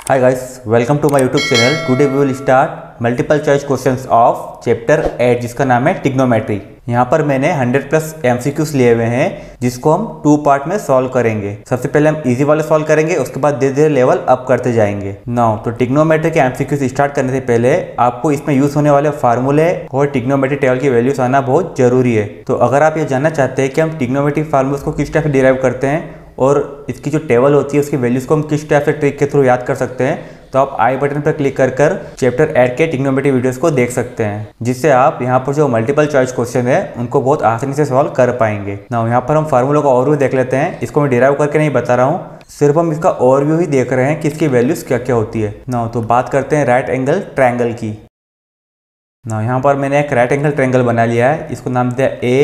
Hi guys, welcome to my YouTube channel. Today we will start multiple choice questions of chapter 8 जिसका नाम है trigonometry. यहाँ पर मैंने 100+ MCQs लिए हुए हैं जिसको हम 2 पार्ट में सॉल्व करेंगे। सबसे पहले हम इजी वाले सॉल्व करेंगे, उसके बाद धीरे धीरे लेवल अप करते जाएंगे। नाउ तो ट्रिग्नोमेट्री के MCQs स्टार्ट करने से पहले आपको इसमें यूज होने वाले फार्मूले और ट्रिग्नोमेट्री टेबल की वैल्यूज आना बहुत जरूरी है। तो अगर आप ये जानना चाहते हैं कि हम ट्रिग्नोमेट्री फार्मूल्स को किस टाइप से डिराइव करते हैं और इसकी जो टेबल होती है उसकी वैल्यूज को हम किस टाइप से ट्रिक के थ्रू याद कर सकते हैं, तो आप आई बटन पर क्लिक कर चैप्टर 8 के ट्रिग्नोमेट्री वीडियोस को देख सकते हैं, जिससे आप यहाँ पर जो मल्टीपल चॉइस क्वेश्चन है उनको बहुत आसानी से सॉल्व कर पाएंगे। ना यहाँ पर हम फार्मूला का ओवरव्यू देख लेते हैं। इसको मैं डिराइव करके नहीं बता रहा हूँ, सिर्फ हम इसका ओवरव्यू ही देख रहे हैं कि इसकी वैल्यूज क्या क्या होती है। ना तो बात करते हैं राइट एंगल ट्रायंगल की। ना यहाँ पर मैंने एक राइट एंगल ट्रायंगल बना लिया है, इसको नाम दिया A,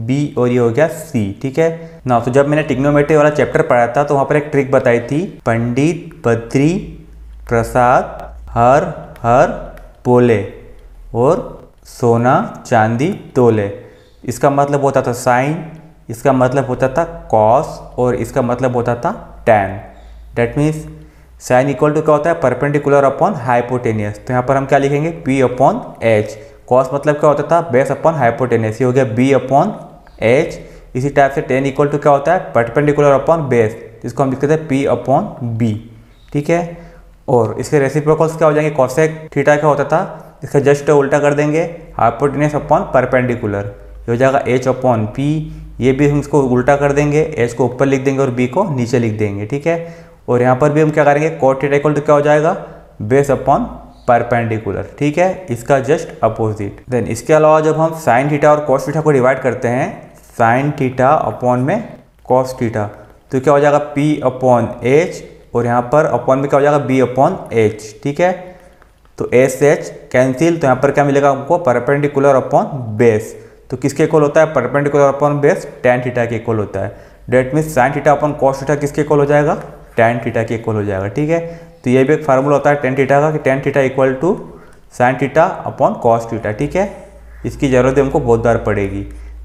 B और ये हो गया C। ठीक है ना, तो जब मैंने ट्रिग्नोमेट्री वाला चैप्टर पढ़ा था तो वहाँ पर एक ट्रिक बताई थी, पंडित बद्री प्रसाद हर हर बोले और सोना चांदी तोले। इसका मतलब होता था साइन, इसका मतलब होता था कॉस और इसका मतलब होता था tan. That means sine equal to क्या होता है, परपेंडिकुलर अपॉन हाइपोटेनियस। तो यहाँ पर हम क्या लिखेंगे, P अपॉन H। कॉस मतलब क्या होता था, बेस अपॉन हाइपोटेनियस, ये हो गया B अपॉन H। इसी टाइप से टेन इक्वल टू क्या होता है, परपेंडिकुलर अपॉन बेस, जिसको हम लिखते थे P अपॉन B। ठीक है, और इसके रेसिप्रोकल्स क्या हो जाएंगे, कॉसेक थीटा क्या होता था, इसका जस्ट उल्टा कर देंगे, हाइपोटेनियस अपॉन परपेंडिकुलर, ये हो जाएगा H अपॉन P। ये भी हम इसको उल्टा कर देंगे, H को ऊपर लिख देंगे और B को नीचे लिख देंगे। ठीक है, और यहाँ पर भी हम क्या करेंगे, कॉट थीटा इक्वल टू क्या हो जाएगा, बेस अपॉन परपेंडिकुलर। ठीक है, इसका जस्ट अपोजिट। देन इसके अलावा जब हम साइन थीटा और कॉस थीटा को डिवाइड करते हैं, साइन थीटा अपॉन में कॉस थीटा, तो क्या हो जाएगा P अपॉन H और यहाँ पर अपॉन में क्या हो जाएगा B अपॉन H। ठीक है, तो S H कैंसिल, तो यहाँ पर क्या मिलेगा हमको, परपेंडिकुलर अपॉन बेस। तो किसके इक्वल होता है, perpendicular upon base tan theta के इक्वल होता है। That means sign theta upon cos theta किसके इक्वल हो जाएगा, टैन थीटा के इक्वल हो जाएगा। ठीक है, तो ये भी एक फार्मूला होता है टैन थीटा का कि tan theta equal to sine theta upon cos theta. ठीक है, इसकी जरूरत हमको बहुत बार पड़ेगी।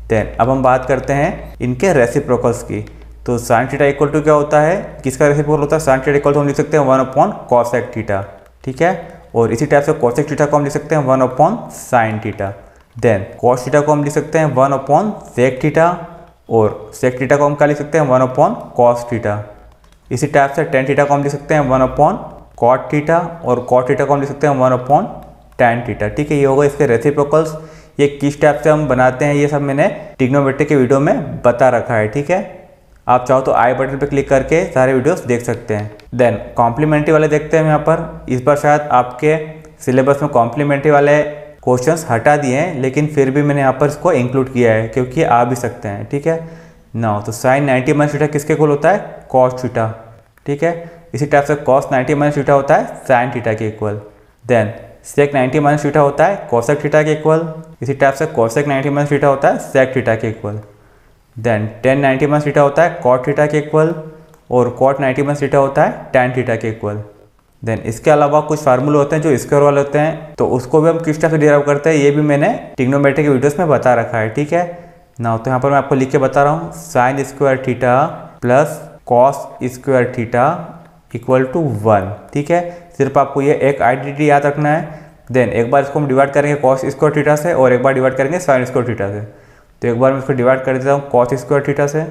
देन अब हम बात करते हैं इनके रेसिप्रोकल्स की। तो साइन थीटा इक्वल टू क्या होता है, किसका रेसिप्रोकल होता है, साइन थीटा इक्वल टू हम लिख सकते हैं 1 अपॉन कॉसेक थीटा। ठीक है, और इसी टाइप से कॉसेक थीटा को हम लिख सकते हैं 1 upon sine theta. Then cos theta को हम लिख सकते हैं 1 अपॉन सेक थीटा, और सेक थीटा को हम क्या लिख सकते हैं 1 अपॉन कॉस थीटा। इसी टाइप से टेन थीटा को हम लिख सकते हैं 1 अपॉन कॉट थीटा, और कॉट थीटा को हम लिख सकते हैं 1 अपॉन टैन थीटा। ठीक है, ये होगा इसके रेसिप्रोकल्स। ये किस टाइप से हम बनाते हैं ये सब मैंने ट्रिग्नोमेट्री के वीडियो में बता रखा है। ठीक है, आप चाहो तो आई बटन पे क्लिक करके सारे वीडियोस देख सकते हैं। देन कॉम्प्लीमेंट्री वाले देखते हैं। यहाँ पर इस बार शायद आपके सिलेबस में कॉम्प्लीमेंट्री वाले क्वेश्चंस हटा दिए हैं, लेकिन फिर भी मैंने यहाँ पर इसको इंक्लूड किया है क्योंकि आ भी सकते हैं। ठीक है ना, तो साइन 90 माइनस थीटा किसके इक्वल होता है, कॉस थीटा। ठीक है, इसी टाइप से कॉस 90 माइनस थीटा होता है साइन थीटा के equal. Then sec 90 minus theta होता है कोसेक थीटा के इक्वल। इसी टाइप से कोसेक 90 माइनस थीटा होता है सेक थीटा के equal. Then tan 90 minus theta होता है कॉट थीटा के इक्वल, और कॉट 90 माइनस थीटा होता है टैन थीटा के इक्वल। देन इसके अलावा कुछ फार्मूले होते हैं जो स्क्वायर वाले होते हैं, तो उसको भी हम किस टाइप से डिराइव करते हैं ये भी मैंने ट्रिग्नोमेट्री के वीडियोस में बता रखा है। ठीक है ना, तो यहाँ पर मैं आपको लिख के बता रहा हूँ, sine square theta plus cos square theta equal to 1। ठीक है, सिर्फ आपको ये एक आइडेंटिटी याद रखना है। देन एक बार इसको हम डिवाइड करेंगे कॉस स्क्वायर थीटा से और एक बार डिवाइड करेंगे साइन स्क्वायर थीटा से। तो एक बार मैं इसको डिवाइड कर देता हूँ कॉस स्क्वायर थीटा से।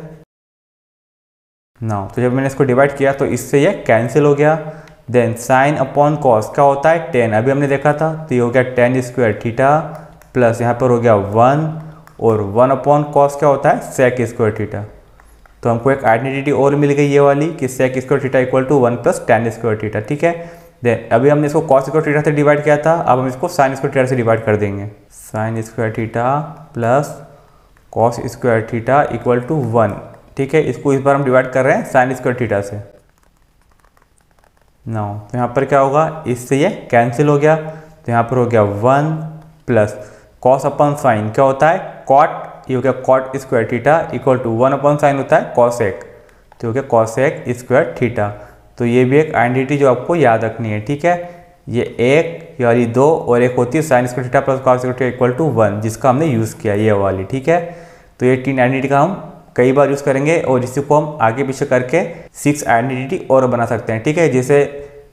ना तो जब मैंने इसको डिवाइड किया तो इससे ये कैंसिल हो गया। देन साइन अपॉन कॉस क्या होता है, टेन, अभी हमने देखा था, तो ये हो गया टेन स्क्वायर थीटा प्लस यहाँ पर हो गया 1, और 1 अपॉन कॉस क्या होता है, सेक स्क्वायर थीटा। तो हमको एक आइडेंटिटी और मिल गई ये वाली कि sec square theta equal to 1 plus tan square theta. ठीक है, देन अभी हमने इसको कॉस स्क्वायर थीटा से डिवाइड किया था, अब हम इसको साइन स्क्वायर थीटा से डिवाइड कर देंगे। Sine square theta plus cos square theta equal to 1। ठीक है, इसको इस बार हम डिवाइड कर रहे हैं साइन स्क्वायर थीटा से। नो, तो यहाँ पर क्या होगा, इससे ये कैंसिल हो गया, तो यहाँ पर हो गया 1 प्लस कॉस अपॉन साइन क्या होता है, कॉट, ये हो गया cot square theta equal to 1 upon sine होता है कॉसेक, तो हो गया कॉसेक स्क्वायर थीटा। तो ये भी एक आइडेंटिटी जो आपको याद रखनी है। ठीक है, ये एक, ये वाली 2 और एक होती है sine square theta plus cos square theta equal to 1, जिसका हमने यूज़ किया ये वाली। ठीक है, तो ये 3 आइडेंटिटी का हम कई बार यूज़ करेंगे और इसी को हम आगे पीछे करके 6 आइडेंटिटी और बना सकते हैं। ठीक है, जैसे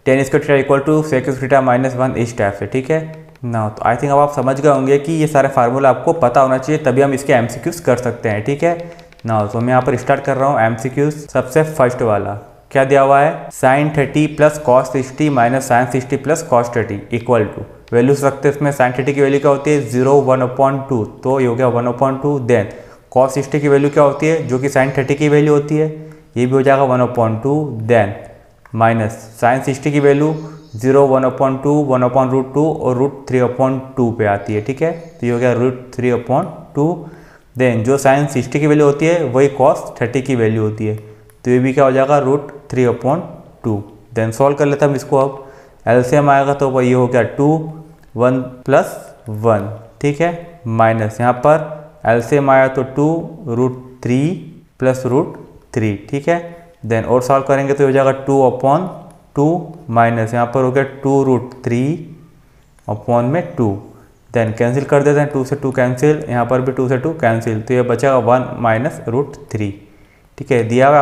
tan square theta equal to sec theta minus 1 इस टाइप से, ठीक है ना। तो आई थिंक अब आप समझ गए होंगे कि ये सारे फार्मूला आपको पता होना चाहिए, तभी हम इसके एमसीक्यूज कर सकते हैं, ठीक है ना। तो मैं यहाँ पर स्टार्ट कर रहा हूँ एमसीक्यूज। सबसे फर्स्ट वाला क्या दिया हुआ है, sine 30 plus cos 60 minus sine 60 plus cos 30 equal to, values रखते हैं इसमें। साइन 30 की वैल्यू क्या होती है 0 1/2, तो ये हो गया 1/2। देन कॉस 60 की वैल्यू क्या होती है, जो कि साइन 30 की वैल्यू होती है, ये भी हो जाएगा 1/2। देन माइनस साइन 60 की वैल्यू 0 1/2 1/√2 और √3/2 पे आती है, ठीक है। तो ये हो गया √3/2। देन जो साइन 60 की वैल्यू होती है वही कॉस 30 की वैल्यू होती है, तो ये भी क्या हो जाएगा √3/2। देन सॉल्व कर लेते हैं हम इसको। अब एलसीएम आएगा तो वही हो गया 2 1 + 1, ठीक है, माइनस यहाँ पर एलसीएम आया तो 2 √3 + √3, ठीक है। देन और सॉल्व करेंगे तो हो जाएगा 2/2 माइनस यहाँ पर हो गया 2 √3/2। देन कैंसिल कर देते हैं, 2 से 2 कैंसिल, यहाँ पर भी 2 से 2 कैंसिल, तो ये बचेगा 1 - √3, ठीक है। दिया हुआ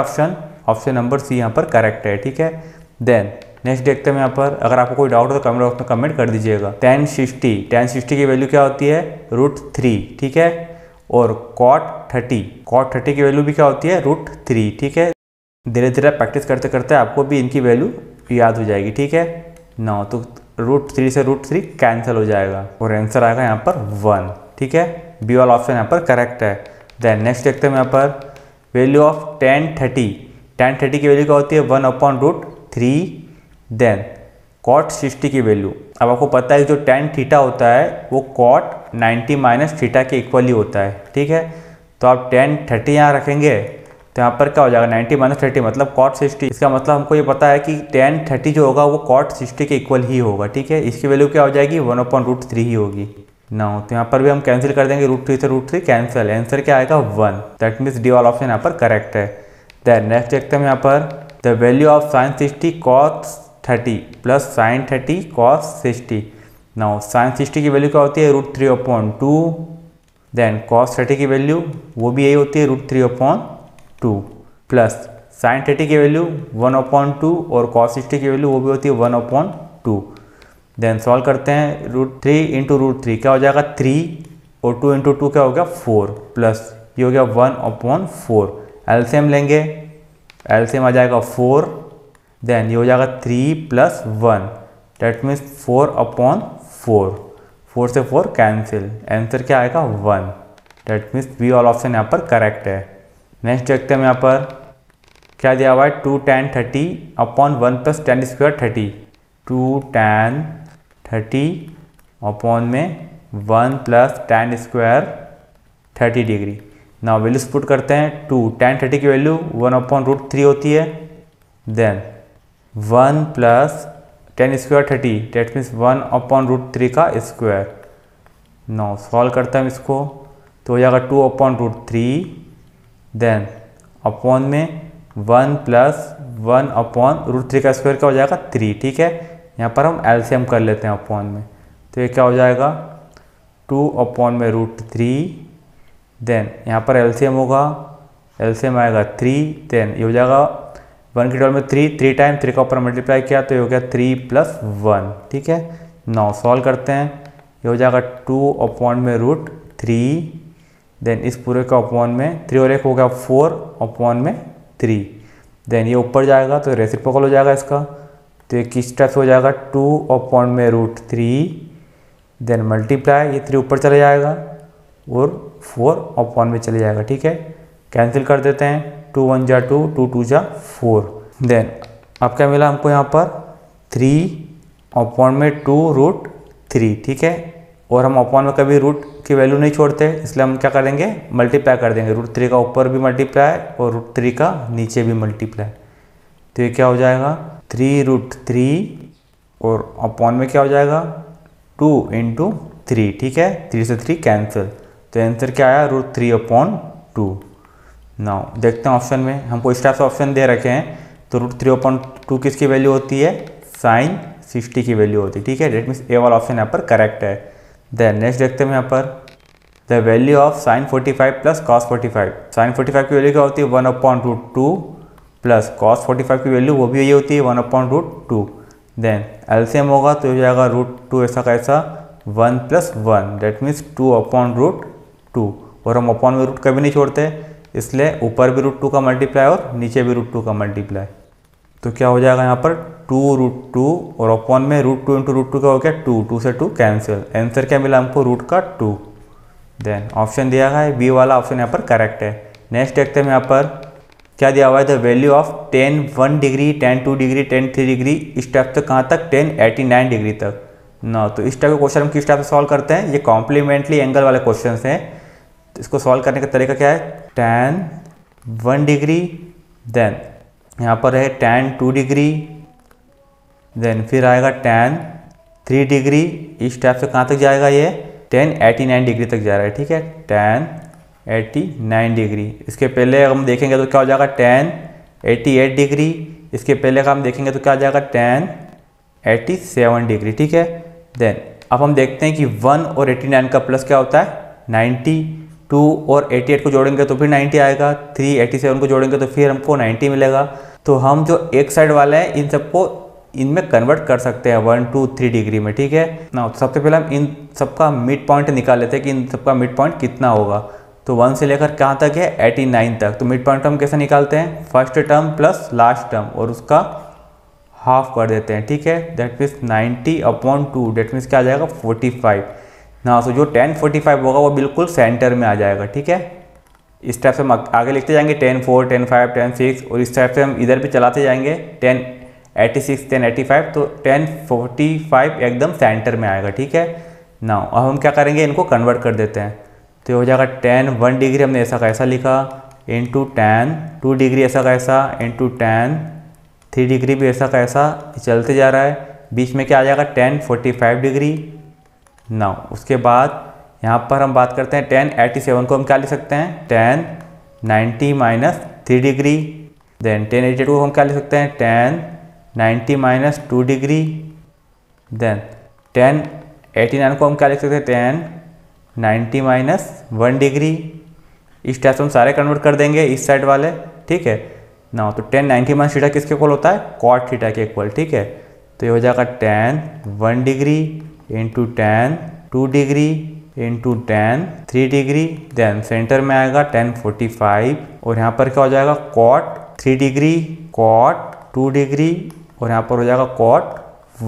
ऑप्शन नंबर सी यहाँ पर करेक्ट है, ठीक है। देन नेक्स्ट देखते हैं यहाँ पर, अगर आपको कोई डाउट हो तो कमेंट बॉक्स में कमेंट कर दीजिएगा। tan 60 की वैल्यू क्या होती है √3, ठीक है। और cot 30 की वैल्यू भी क्या होती है √3, ठीक है। धीरे धीरे प्रैक्टिस करते करते आपको भी इनकी वैल्यू याद हो जाएगी, ठीक है ना। तो √3 से √3 कैंसिल हो जाएगा और आंसर आएगा यहाँ पर 1, ठीक है। बी वाला ऑप्शन यहाँ पर करेक्ट है। देन नेक्स्ट देखते हैं यहाँ पर, वैल्यू ऑफ tan 30 की वैल्यू क्या होती है 1/√3। देन cot 60 की वैल्यू, अब आपको पता है जो tan थीटा होता है वो cot 90 - थीटा के इक्वली होता है, ठीक है। तो आप tan 30 यहाँ रखेंगे तो यहाँ पर क्या हो जाएगा 90 - 30 मतलब cot 60। इसका मतलब हमको ये पता है कि tan 30 जो होगा वो cot 60 के इक्वल ही होगा, ठीक है। इसकी वैल्यू क्या हो जाएगी 1/√3 ही होगी ना। तो यहाँ पर भी हम कैंसिल कर देंगे, √3 से √3 कैंसिल, आंसर क्या आएगा 1। दैट मीन्स डी वाला ऑप्शन यहाँ पर करेक्ट है। देन नेक्स्ट देखते हैं यहाँ पर, the value of sign 60 cos 30 plus sign 30 cos 60। Now sine 60 की वैल्यू क्या होती है √3/2। देन cos 30 की वैल्यू वो भी यही होती है √3/2 प्लस साइन 30 की वैल्यू 1/2 और cos 60 की वैल्यू वो भी होती है 1/2। देन सॉल्व करते हैं, √3 × √3 क्या हो जाएगा 3 और 2 × 2 क्या हो गया 4 प्लस ये हो गया 1/4। एलसीएम लेंगे, एलसीएम आ जाएगा 4। देन ये हो जाएगा 3 + 1, डेट मीन्स 4/4। 4 से 4 कैंसिल, आंसर क्या आएगा 1। डेट मीन्स बी वाला ऑप्शन यहाँ पर करेक्ट है। नेक्स्ट देखते हैं यहाँ पर क्या दिया हुआ है 2 tan 30/1 + tan square 30। 2 tan 30/1 + tan square 30 degree. ना वैल्यूज पुट करते हैं, 2 tan 30 की वैल्यू 1/√3 होती है। Then 1 + tan square 30 that means 1/√3 का स्क्वायर। नाउ सॉल्व करते हैं इसको तो हो जाएगा 2/√3। देन अपॉन में 1 + 1/√3 का स्क्वायर क्या हो जाएगा 3, ठीक है। यहाँ पर हम एलसीएम कर लेते हैं अपॉन में, तो ये क्या हो जाएगा 2/√3। देन यहाँ पर एलसीएम होगा, एलसीएम आएगा 3। देन ये हो जाएगा 1 की टर्म में 3 टाइम 3 का ऊपर मल्टीप्लाई किया तो ये हो गया 3 + 1, ठीक है। नाउ सॉल्व करते हैं, ये हो जाएगा 2/√3। देन इस पूरे का अपॉन में 3 और 1 हो गया 4/3। देन ये ऊपर जाएगा तो रेसिप्रोकल हो जाएगा इसका, तो ये किस टाइप से हो जाएगा 2/√3। देन मल्टीप्लाई, ये 3 ऊपर चले जाएगा और 4 में चले जाएगा, ठीक है। कैंसिल कर देते हैं, 2 × 1 = 2, 2 × 2 = 4। देन अब क्या मिला हमको यहाँ पर 3/2√3, ठीक है। और हम अपॉन में कभी रूट की वैल्यू नहीं छोड़ते, इसलिए हम क्या करेंगे मल्टीप्लाई कर देंगे। √3 का ऊपर भी मल्टीप्लाई और √3 का नीचे भी मल्टीप्लाई, तो ये क्या हो जाएगा 3√3 और अपॉन में क्या हो जाएगा 2 × 3, ठीक है। 3 से 3 कैंसिल, तो आंसर क्या आया √3/2। नाउ देखते हैं ऑप्शन में हमको इस टाइप से ऑप्शन दे रखे हैं, तो √3/2 किसकी वैल्यू होती है साइन 60 की वैल्यू होती है, ठीक है। डेट मीन्स ए वाला ऑप्शन यहाँ पर करेक्ट है। देन नेक्स्ट देखते हैं यहाँ पर the value of sine 45 + cos 45। Sine 45 की वैल्यू क्या होती है 1/√2 प्लस cos 45 की वैल्यू वो भी यही होती है 1/√2। देन एलसीएम होगा तो हो जाएगा √2 ऐसा कैसा 1 + 1 दैट मीन्स 2/√2 और हम अपॉन में रूट कभी नहीं छोड़ते इसलिए ऊपर भी √2 का मल्टीप्लाई और नीचे भी √2 का मल्टीप्लाई। तो क्या हो जाएगा यहाँ पर 2√2 और अपॉन में √2 × √2 का हो गया 2 से 2 कैंसिल। आंसर क्या मिला हमको √2। देन ऑप्शन दिया गया है बी वाला ऑप्शन यहाँ पर करेक्ट है। नेक्स्ट देखते हैं यहाँ पर क्या दिया हुआ है the value of tan 1 degree tan 2 degree tan 3 degree इस टाइप तक कहाँ तक tan 89 डिग्री तक ना। तो इस टाइप के क्वेश्चन हम किस टाइप से सॉल्व करते हैं, ये कॉम्प्लीमेंट्री एंगल वाले क्वेश्चन हैं। तो इसको सॉल्व करने का तरीका क्या है, tan 1 डिग्री देन यहाँ पर है tan 2 डिग्री देन फिर आएगा tan 3 डिग्री इस टाइप से कहाँ तक जाएगा, ये tan 89 डिग्री तक जा रहा है। ठीक है tan 89 डिग्री। इसके पहले हम देखेंगे तो क्या हो जाएगा tan 88 डिग्री। इसके पहले का हम देखेंगे तो क्या हो जाएगा tan 87 डिग्री। ठीक है देन अब हम देखते हैं कि 1 और 89 का प्लस क्या होता है 90, 2 और 88 को जोड़ेंगे तो फिर 90 आएगा, 3 87 को जोड़ेंगे तो फिर हमको 90 मिलेगा। तो हम जो एक साइड वाले हैं इन सबको इनमें कन्वर्ट कर सकते हैं 1 2 3 डिग्री में। ठीक है ना। तो सबसे पहले हम इन सबका मिड पॉइंट निकाल लेते हैं कि इन सबका मिड पॉइंट कितना होगा। तो 1 से लेकर कहाँ तक है 89 तक। तो मिड पॉइंट हम कैसे निकालते हैं, first term plus last term और उसका हाफ कर देते हैं। ठीक है दैट मीन्स 90/2 डेट मीन्स क्या आ जाएगा 45 ना। तो जो tan 45 होगा वो बिल्कुल सेंटर में आ जाएगा। ठीक है इस टाइप से हम आगे लिखते जाएंगे tan 4 tan 5 tan 6 और इस टाइप से हम इधर भी चलाते जाएंगे tan 86 tan 85 तो tan 45 एकदम सेंटर में आएगा। ठीक है ना। अब हम क्या करेंगे इनको कन्वर्ट कर देते हैं। तो हो जाएगा tan 1 डिग्री हमने ऐसा कैसा लिखा इंटू tan 2 डिग्री ऐसा कैसा इंटू tan 3 डिग्री भी ऐसा कैसा चलते जा रहा है। बीच में क्या आ जाएगा tan 45 डिग्री ना। उसके बाद यहाँ पर हम बात करते हैं tan 87 को हम क्या लिख सकते हैं tan 90 - 3 डिग्री। देन tan 82 को हम क्या लिख सकते हैं tan 90 - 2 डिग्री। देन tan 89 को हम क्या लिख सकते हैं tan 90 - 1 डिग्री। इस टाइप से हम सारे कन्वर्ट कर देंगे इस साइड वाले। ठीक है ना। तो tan 90 - थीटा किसके इक्वल होता है cot थीटा के इक्वल। ठीक है तो ये हो जाएगा tan 1 degree into tan 2 degree into tan 3 degree. Then centre में आएगा tan 45 और यहाँ पर क्या हो जाएगा cot 3 डिग्री cot 2 डिग्री और यहाँ पर हो जाएगा cot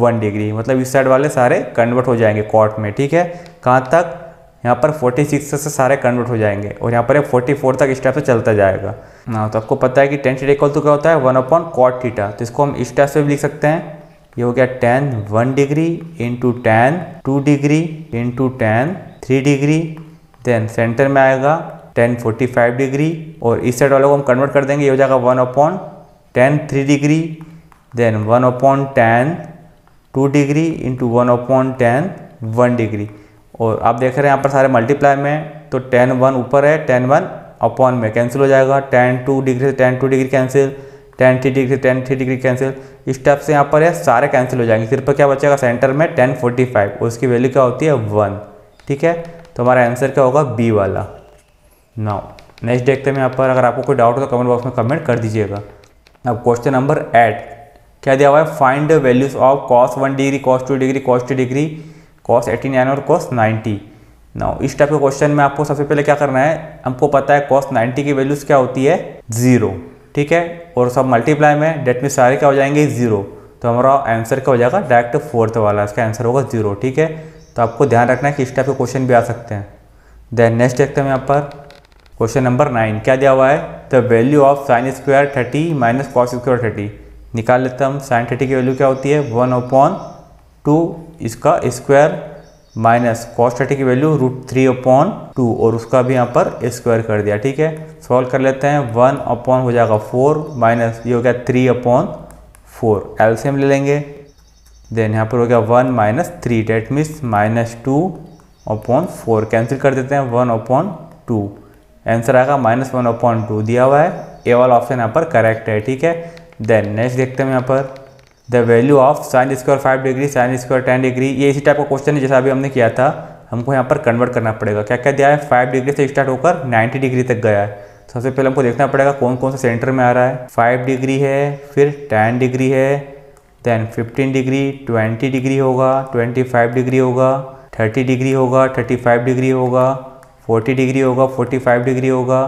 1 डिग्री। मतलब इस साइड वाले सारे कन्वर्ट हो जाएंगे cot में। ठीक है कहाँ तक, यहाँ पर 46 से सारे कन्वर्ट हो जाएंगे और यहाँ पर 44 तक इस टाइप से चलता जाएगा ना। तो आपको पता है कि tan थीटा इक्वल तो क्या होता है 1/cot थीटा। तो इसको हम इस टाइप से भी लिख सकते हैं। ये हो गया tan 1 degree into tan 2 degree into tan 3 degree. Then centre में आएगा tan 45 डिग्री और इस साइड वालों को हम कन्वर्ट कर देंगे। ये हो जाएगा 1/tan 3 degree then 1/tan 2 degree into 1/tan 1 degree. और आप देख रहे हैं यहाँ पर सारे मल्टीप्लाई में तो tan 1 ऊपर है tan 1 अपॉन में कैंसिल हो जाएगा। tan 2 डिग्री से tan 2 degree cancel, tan 3 degree से tan 3 डिग्री कैंसिल। इस टाइप से यहाँ पर है सारे कैंसिल हो जाएंगे। सिर्फ क्या बचेगा सेंटर में tan 45 और उसकी वैल्यू क्या होती है 1। ठीक है तो हमारा आंसर क्या होगा बी वाला। नाउ नेक्स्ट देखते हैं यहाँ पर। अगर आपको कोई डाउट हो तो कमेंट बॉक्स में कमेंट कर दीजिएगा। अब क्वेश्चन नंबर 8 क्या दिया हुआ है, find the values of cos 1 degree cos 2 degree cos 3 degree cos 89 और cos 90। नाउ इस टाइप के क्वेश्चन में आपको सबसे पहले क्या करना है, हमको पता है cos 90 की वैल्यूज क्या होती है 0। ठीक है और सब मल्टीप्लाई में डेट में सारे क्या हो जाएंगे 0। तो हमारा आंसर क्या हो जाएगा डायरेक्ट 4th वाला, इसका आंसर होगा 0। ठीक है तो आपको ध्यान रखना है कि इस टाइप के क्वेश्चन भी आ सकते हैं। देन नेक्स्ट देखते हैं यहाँ पर क्वेश्चन नंबर 9 क्या दिया हुआ है, the value of sin square 30 minus cos square 30। निकाल लेते हैं हम। sin 30 की वैल्यू क्या होती है 1/2 इसका स्क्वायर माइनस cos 30 की वैल्यू √3/2 और उसका भी यहाँ पर स्क्वायर कर दिया। ठीक है सॉल्व कर लेते हैं। 1/ हो जाएगा 4 माइनस ये हो गया 3/4 एलसीएम ले लेंगे। देन यहाँ पर हो गया 1 - 3 डेट मीन्स -2/4 कैंसिल कर देते हैं 1/2 आंसर आएगा -1/2 दिया हुआ है। ए वाला ऑप्शन यहाँ पर करेक्ट है। ठीक है देन नेक्स्ट देखते हैं यहाँ पर the value of sin square 5 degree sin square 10 degree. ये इसी टाइप का क्वेश्चन है जैसा अभी हमने किया था। हमको यहाँ पर कन्वर्ट करना पड़ेगा। क्या क्या दिया है 5 डिग्री से स्टार्ट होकर 90 डिग्री तक गया है। सबसे पहले हमको देखना पड़ेगा कौन कौन सा सेंटर में आ रहा है। 5 डिग्री है फिर 10 डिग्री है देन 15 डिग्री, 20 डिग्री होगा, 25 डिग्री होगा, 30 डिग्री होगा, 35 डिग्री होगा, 40 डिग्री होगा, 45 डिग्री होगा,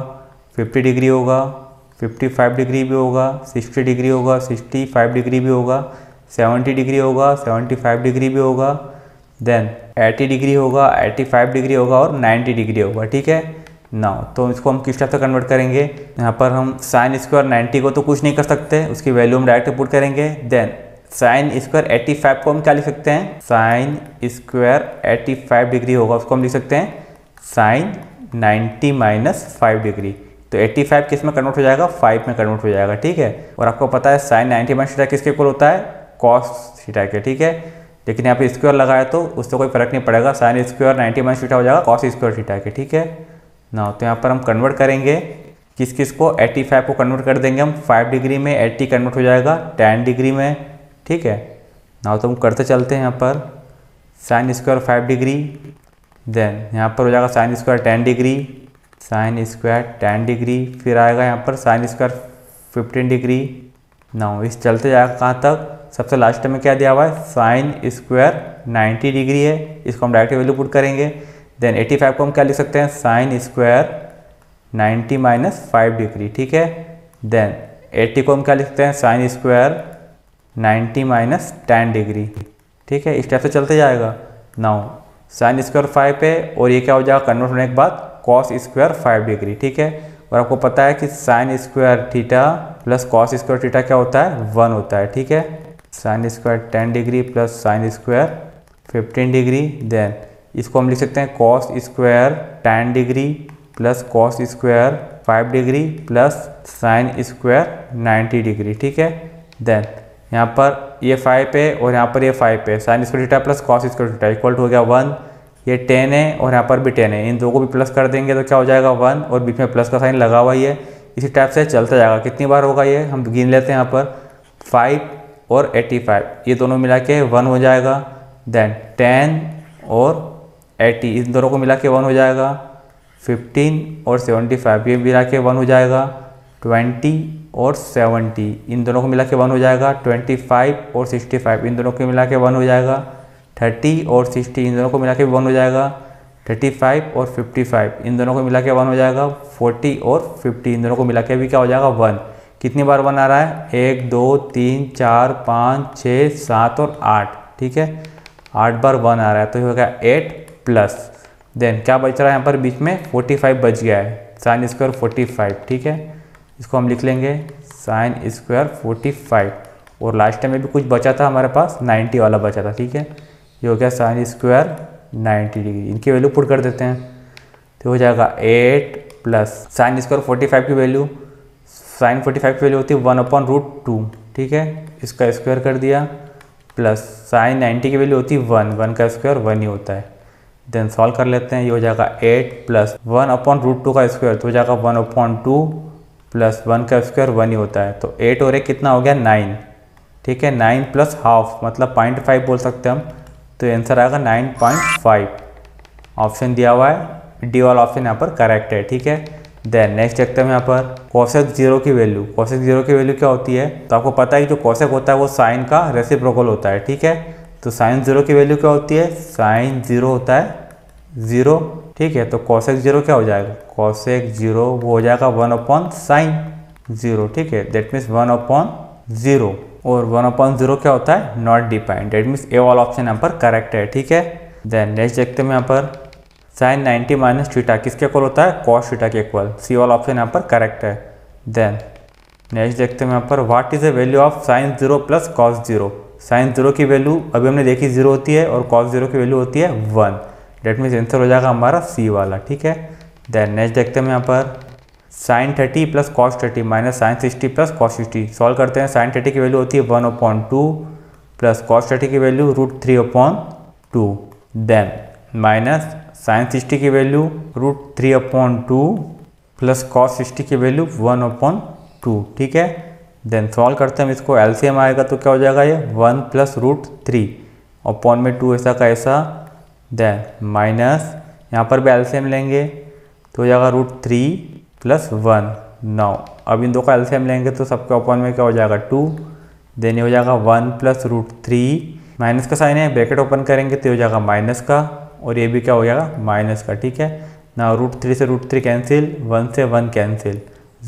50 डिग्री होगा, 55 डिग्री भी होगा, 60 डिग्री होगा, 65 डिग्री भी होगा, 70 डिग्री होगा, 75 डिग्री भी होगा, देन 80 डिग्री होगा, 85 डिग्री होगा और 90 डिग्री होगा। ठीक है ना, तो इसको हम किस टाइप से कन्वर्ट करेंगे, यहाँ पर हम साइन स्क्वायर 90 को तो कुछ नहीं कर सकते, उसकी वैल्यू हम डायरेक्ट पुट करेंगे। देन साइन स्क्वायर 85 को हम क्या लिख सकते हैं, साइन स्क्वायर 85 डिग्री होगा, उसको हम लिख सकते हैं साइन 90 माइनस 5 डिग्री। तो 85 किस में कन्वर्ट हो जाएगा, 5 में कन्वर्ट हो जाएगा। ठीक है, और आपको पता है साइन 90 माइनस थीटा किसके इक्वल होता है, कॉस थीटा के। ठीक है, लेकिन यहाँ पे स्क्वायर लगाया तो उससे कोई फर्क नहीं पड़ेगा, साइन स्क्वायर 90 माइनस थीटा हो जाएगा कॉस स्क्वायर थीटा के। ठीक है ना, तो यहाँ पर हम कन्वर्ट करेंगे किस किस को, 85 को कन्वर्ट कर देंगे हम 5 डिग्री में, 80 कन्वर्ट हो जाएगा 10 डिग्री में। ठीक है ना, तो हम करते चलते हैं यहाँ पर साइन स्क्वायर 5 डिग्री, देन यहाँ पर हो जाएगा sine square 10 degree, sign square 10 degree, फिर आएगा यहाँ पर साइन स्क्वायर 15 डिग्री। ना इस चलते जाएगा कहाँ तक, सबसे लास्ट में क्या दिया हुआ है, साइन स्क्वायर 90 डिग्री है, इसको हम डायरेक्ट वैल्यू पुट करेंगे। देन 85 को हम क्या लिख सकते हैं, साइन स्क्वायर 90 माइनस 5 डिग्री। ठीक है, देन 80 को हम क्या लिख सकते हैं, साइन स्क्वायर 90 माइनस 10 डिग्री। ठीक है, इस टाइप से चलते जाएगा। नाउ साइन स्क्वायर 5 है और ये क्या हो जाएगा कन्वर्ट होने के बाद कॉस स्क्वायर 5 डिग्री। ठीक है, और आपको पता है कि sine square theta plus cos square theta क्या होता है, 1 होता है। ठीक है, sine square 10 degree plus sine square 15 degree, then इसको हम लिख सकते हैं cos square 10 degree plus cos square 5 degree plus sine square 90 degree. ठीक है, देन यहाँ पर ये 5 है और यहाँ पर ये 5 है, sine square theta plus cos square theta equal to हो गया 1, ये 10 है और यहाँ पर भी 10 है, इन दो को भी प्लस कर देंगे तो क्या हो जाएगा 1 और बीच में प्लस का साइन लगा हुआ ही है। इसी टाइप से चलता जाएगा, कितनी बार होगा ये हम गिन लेते हैं, यहाँ पर 5 और 85 ये दोनों मिला के 1 हो जाएगा, देन 10 और 80 इन दोनों को मिला के 1 हो जाएगा, 15 और 75 ये मिला के 1 हो जाएगा, 20 और 70 इन दोनों को मिला के 1 हो जाएगा, 25 और 65 इन दोनों को मिला के 1 हो जाएगा, 30 और 60 इन दोनों को मिला के 1 हो जाएगा, 35 और 55 इन दोनों को मिला के 1 हो जाएगा, 40 और 50 इन दोनों को मिला के भी क्या हो जाएगा 1। कितनी बार 1 आ रहा है, 1 2 3 4 5 6 7 और 8। ठीक है, 8 बार 1 आ रहा है तो ये हो गया 8 प्लस, देन क्या बच रहा है यहाँ पर बीच में 45 बच गया है, साइन स्क्वायर 45। ठीक है, इसको हम लिख लेंगे साइन स्क्वायर 45 और लास्ट टाइम में भी कुछ बचा था हमारे पास 90 वाला बचा था। ठीक है, ये हो गया साइन स्क्वायर 90 डिग्री, इनकी वैल्यू पुट कर देते हैं तो हो जाएगा 8 प्लस साइन स्क्वायर 45 की वैल्यू, साइन 45 की वैल्यू होती है 1/√2। ठीक है, इसका स्क्वायर कर दिया प्लस साइन 90 की वैल्यू होती है 1 का स्क्वायर 1 ही होता है। देन सॉल्व कर लेते हैं, ये हो जाएगा 8 प्लस 1/√2 का स्क्वायर तो हो जाएगा 1/2 प्लस 1 का स्क्वायर 1 ही होता है, तो 8 और 1 कितना हो गया 9। ठीक है, 9 प्लस हाफ मतलब 0.5 बोल सकते हैं हम, तो आंसर आएगा 9.5। ऑप्शन दिया हुआ है, डी वाला ऑप्शन यहाँ पर करेक्ट है। ठीक है, देन नेक्स्ट देखते हैं यहाँ पर कोसेक 0 की वैल्यू। कोसेक 0 की वैल्यू क्या होती है, तो आपको पता है कि जो कोसेक होता है वो साइन का रेसिप्रोकल होता है। ठीक है, तो साइन 0 की वैल्यू क्या होती है, साइन 0 होता है 0। ठीक है, तो कोसेक 0 क्या हो जाएगा, कोसेक 0 वो हो जाएगा 1/sin 0। ठीक है, दैट मीन्स 1/0 और 1/0 क्या होता है, not defined, that means A वाला ऑप्शन यहाँ पर करेक्ट है। ठीक है, देन नेक्स्ट देखते हैं यहाँ पर साइन 90 माइनस थीटा किसके इक्वल होता है, कॉस थीटा के इक्वल, सी वाला ऑप्शन यहाँ पर करेक्ट है। देन नेक्स्ट देखते हैं यहाँ पर what is the value of sine 0 plus cos 0। Sine 0 की वैल्यू अभी हमने देखी 0 होती है और कॉस 0 की वैल्यू होती है 1, डेट मीन्स आंसर हो जाएगा हमारा सी वाला। ठीक है, देन नेक्स्ट देखते हैं यहाँ पर sine 30 plus cos 30 minus sine 60 plus cos 60। Solve करते हैं, साइन 30 की वैल्यू होती है 1/2 प्लस कॉस 30 की वैल्यू √3/2, देन माइनस साइन 60 की वैल्यू √3/2 प्लस कॉस 60 की वैल्यू 1/2। ठीक है, देन सॉल्व करते हैं हम इसको, एलसीएम आएगा तो क्या हो जाएगा ये 1 प्लस √3 अपॉन में 2 ऐसा का ऐसा, देन माइनस यहाँ पर भी एलसीएम लेंगे तो हो जाएगा √3 प्लस 1। 9 अब इन दो का एलसीएम लेंगे तो सबके अपॉन में क्या हो जाएगा 2, देन ये हो जाएगा 1 प्लस रूट 3, माइनस का साइन है, ब्रैकेट ओपन करेंगे तो ये हो जाएगा माइनस का, और ये भी क्या हो जाएगा माइनस का, ठीक है ना। रूट 3 से रूट 3 कैंसिल, 1 से 1 कैंसिल,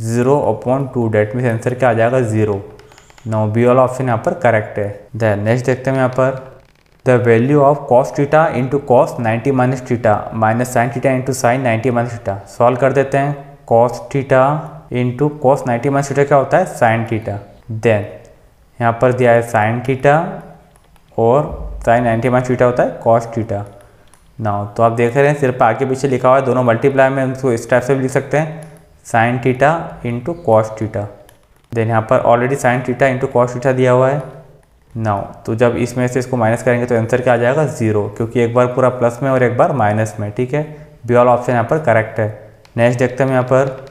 0/2, डेट मीन्स आंसर क्या आ जाएगा 0। नाउ बी वाला ऑप्शन यहाँ पर करेक्ट है। देन नेक्स्ट देखते हैं यहाँ पर the value of cos theta into cos 90 minus theta minus sign theta into sine 90 minus theta. Solve कर देते हैं। Cos theta into cos 90 minus theta क्या होता है साइन थीटा। देन यहाँ पर दिया है साइन थीटा और साइन 90 माइनस थीटा होता है कॉस थीटा। नाउ तो आप देख रहे हैं सिर्फ आगे पीछे लिखा हुआ है, दोनों मल्टीप्लाई में उसको इस टाइप से भी लिख सकते हैं, sine theta into cos theta. Then यहाँ पर already sine theta into cos theta दिया हुआ है। नाउ तो जब इसमें से इसको माइनस करेंगे तो आंसर क्या आ जाएगा 0, क्योंकि एक बार पूरा प्लस में और एक बार माइनस में, ठीक है। बी वाला ऑप्शन यहाँ पर करेक्ट है। नेक्स्ट देखते हैं यहाँ पर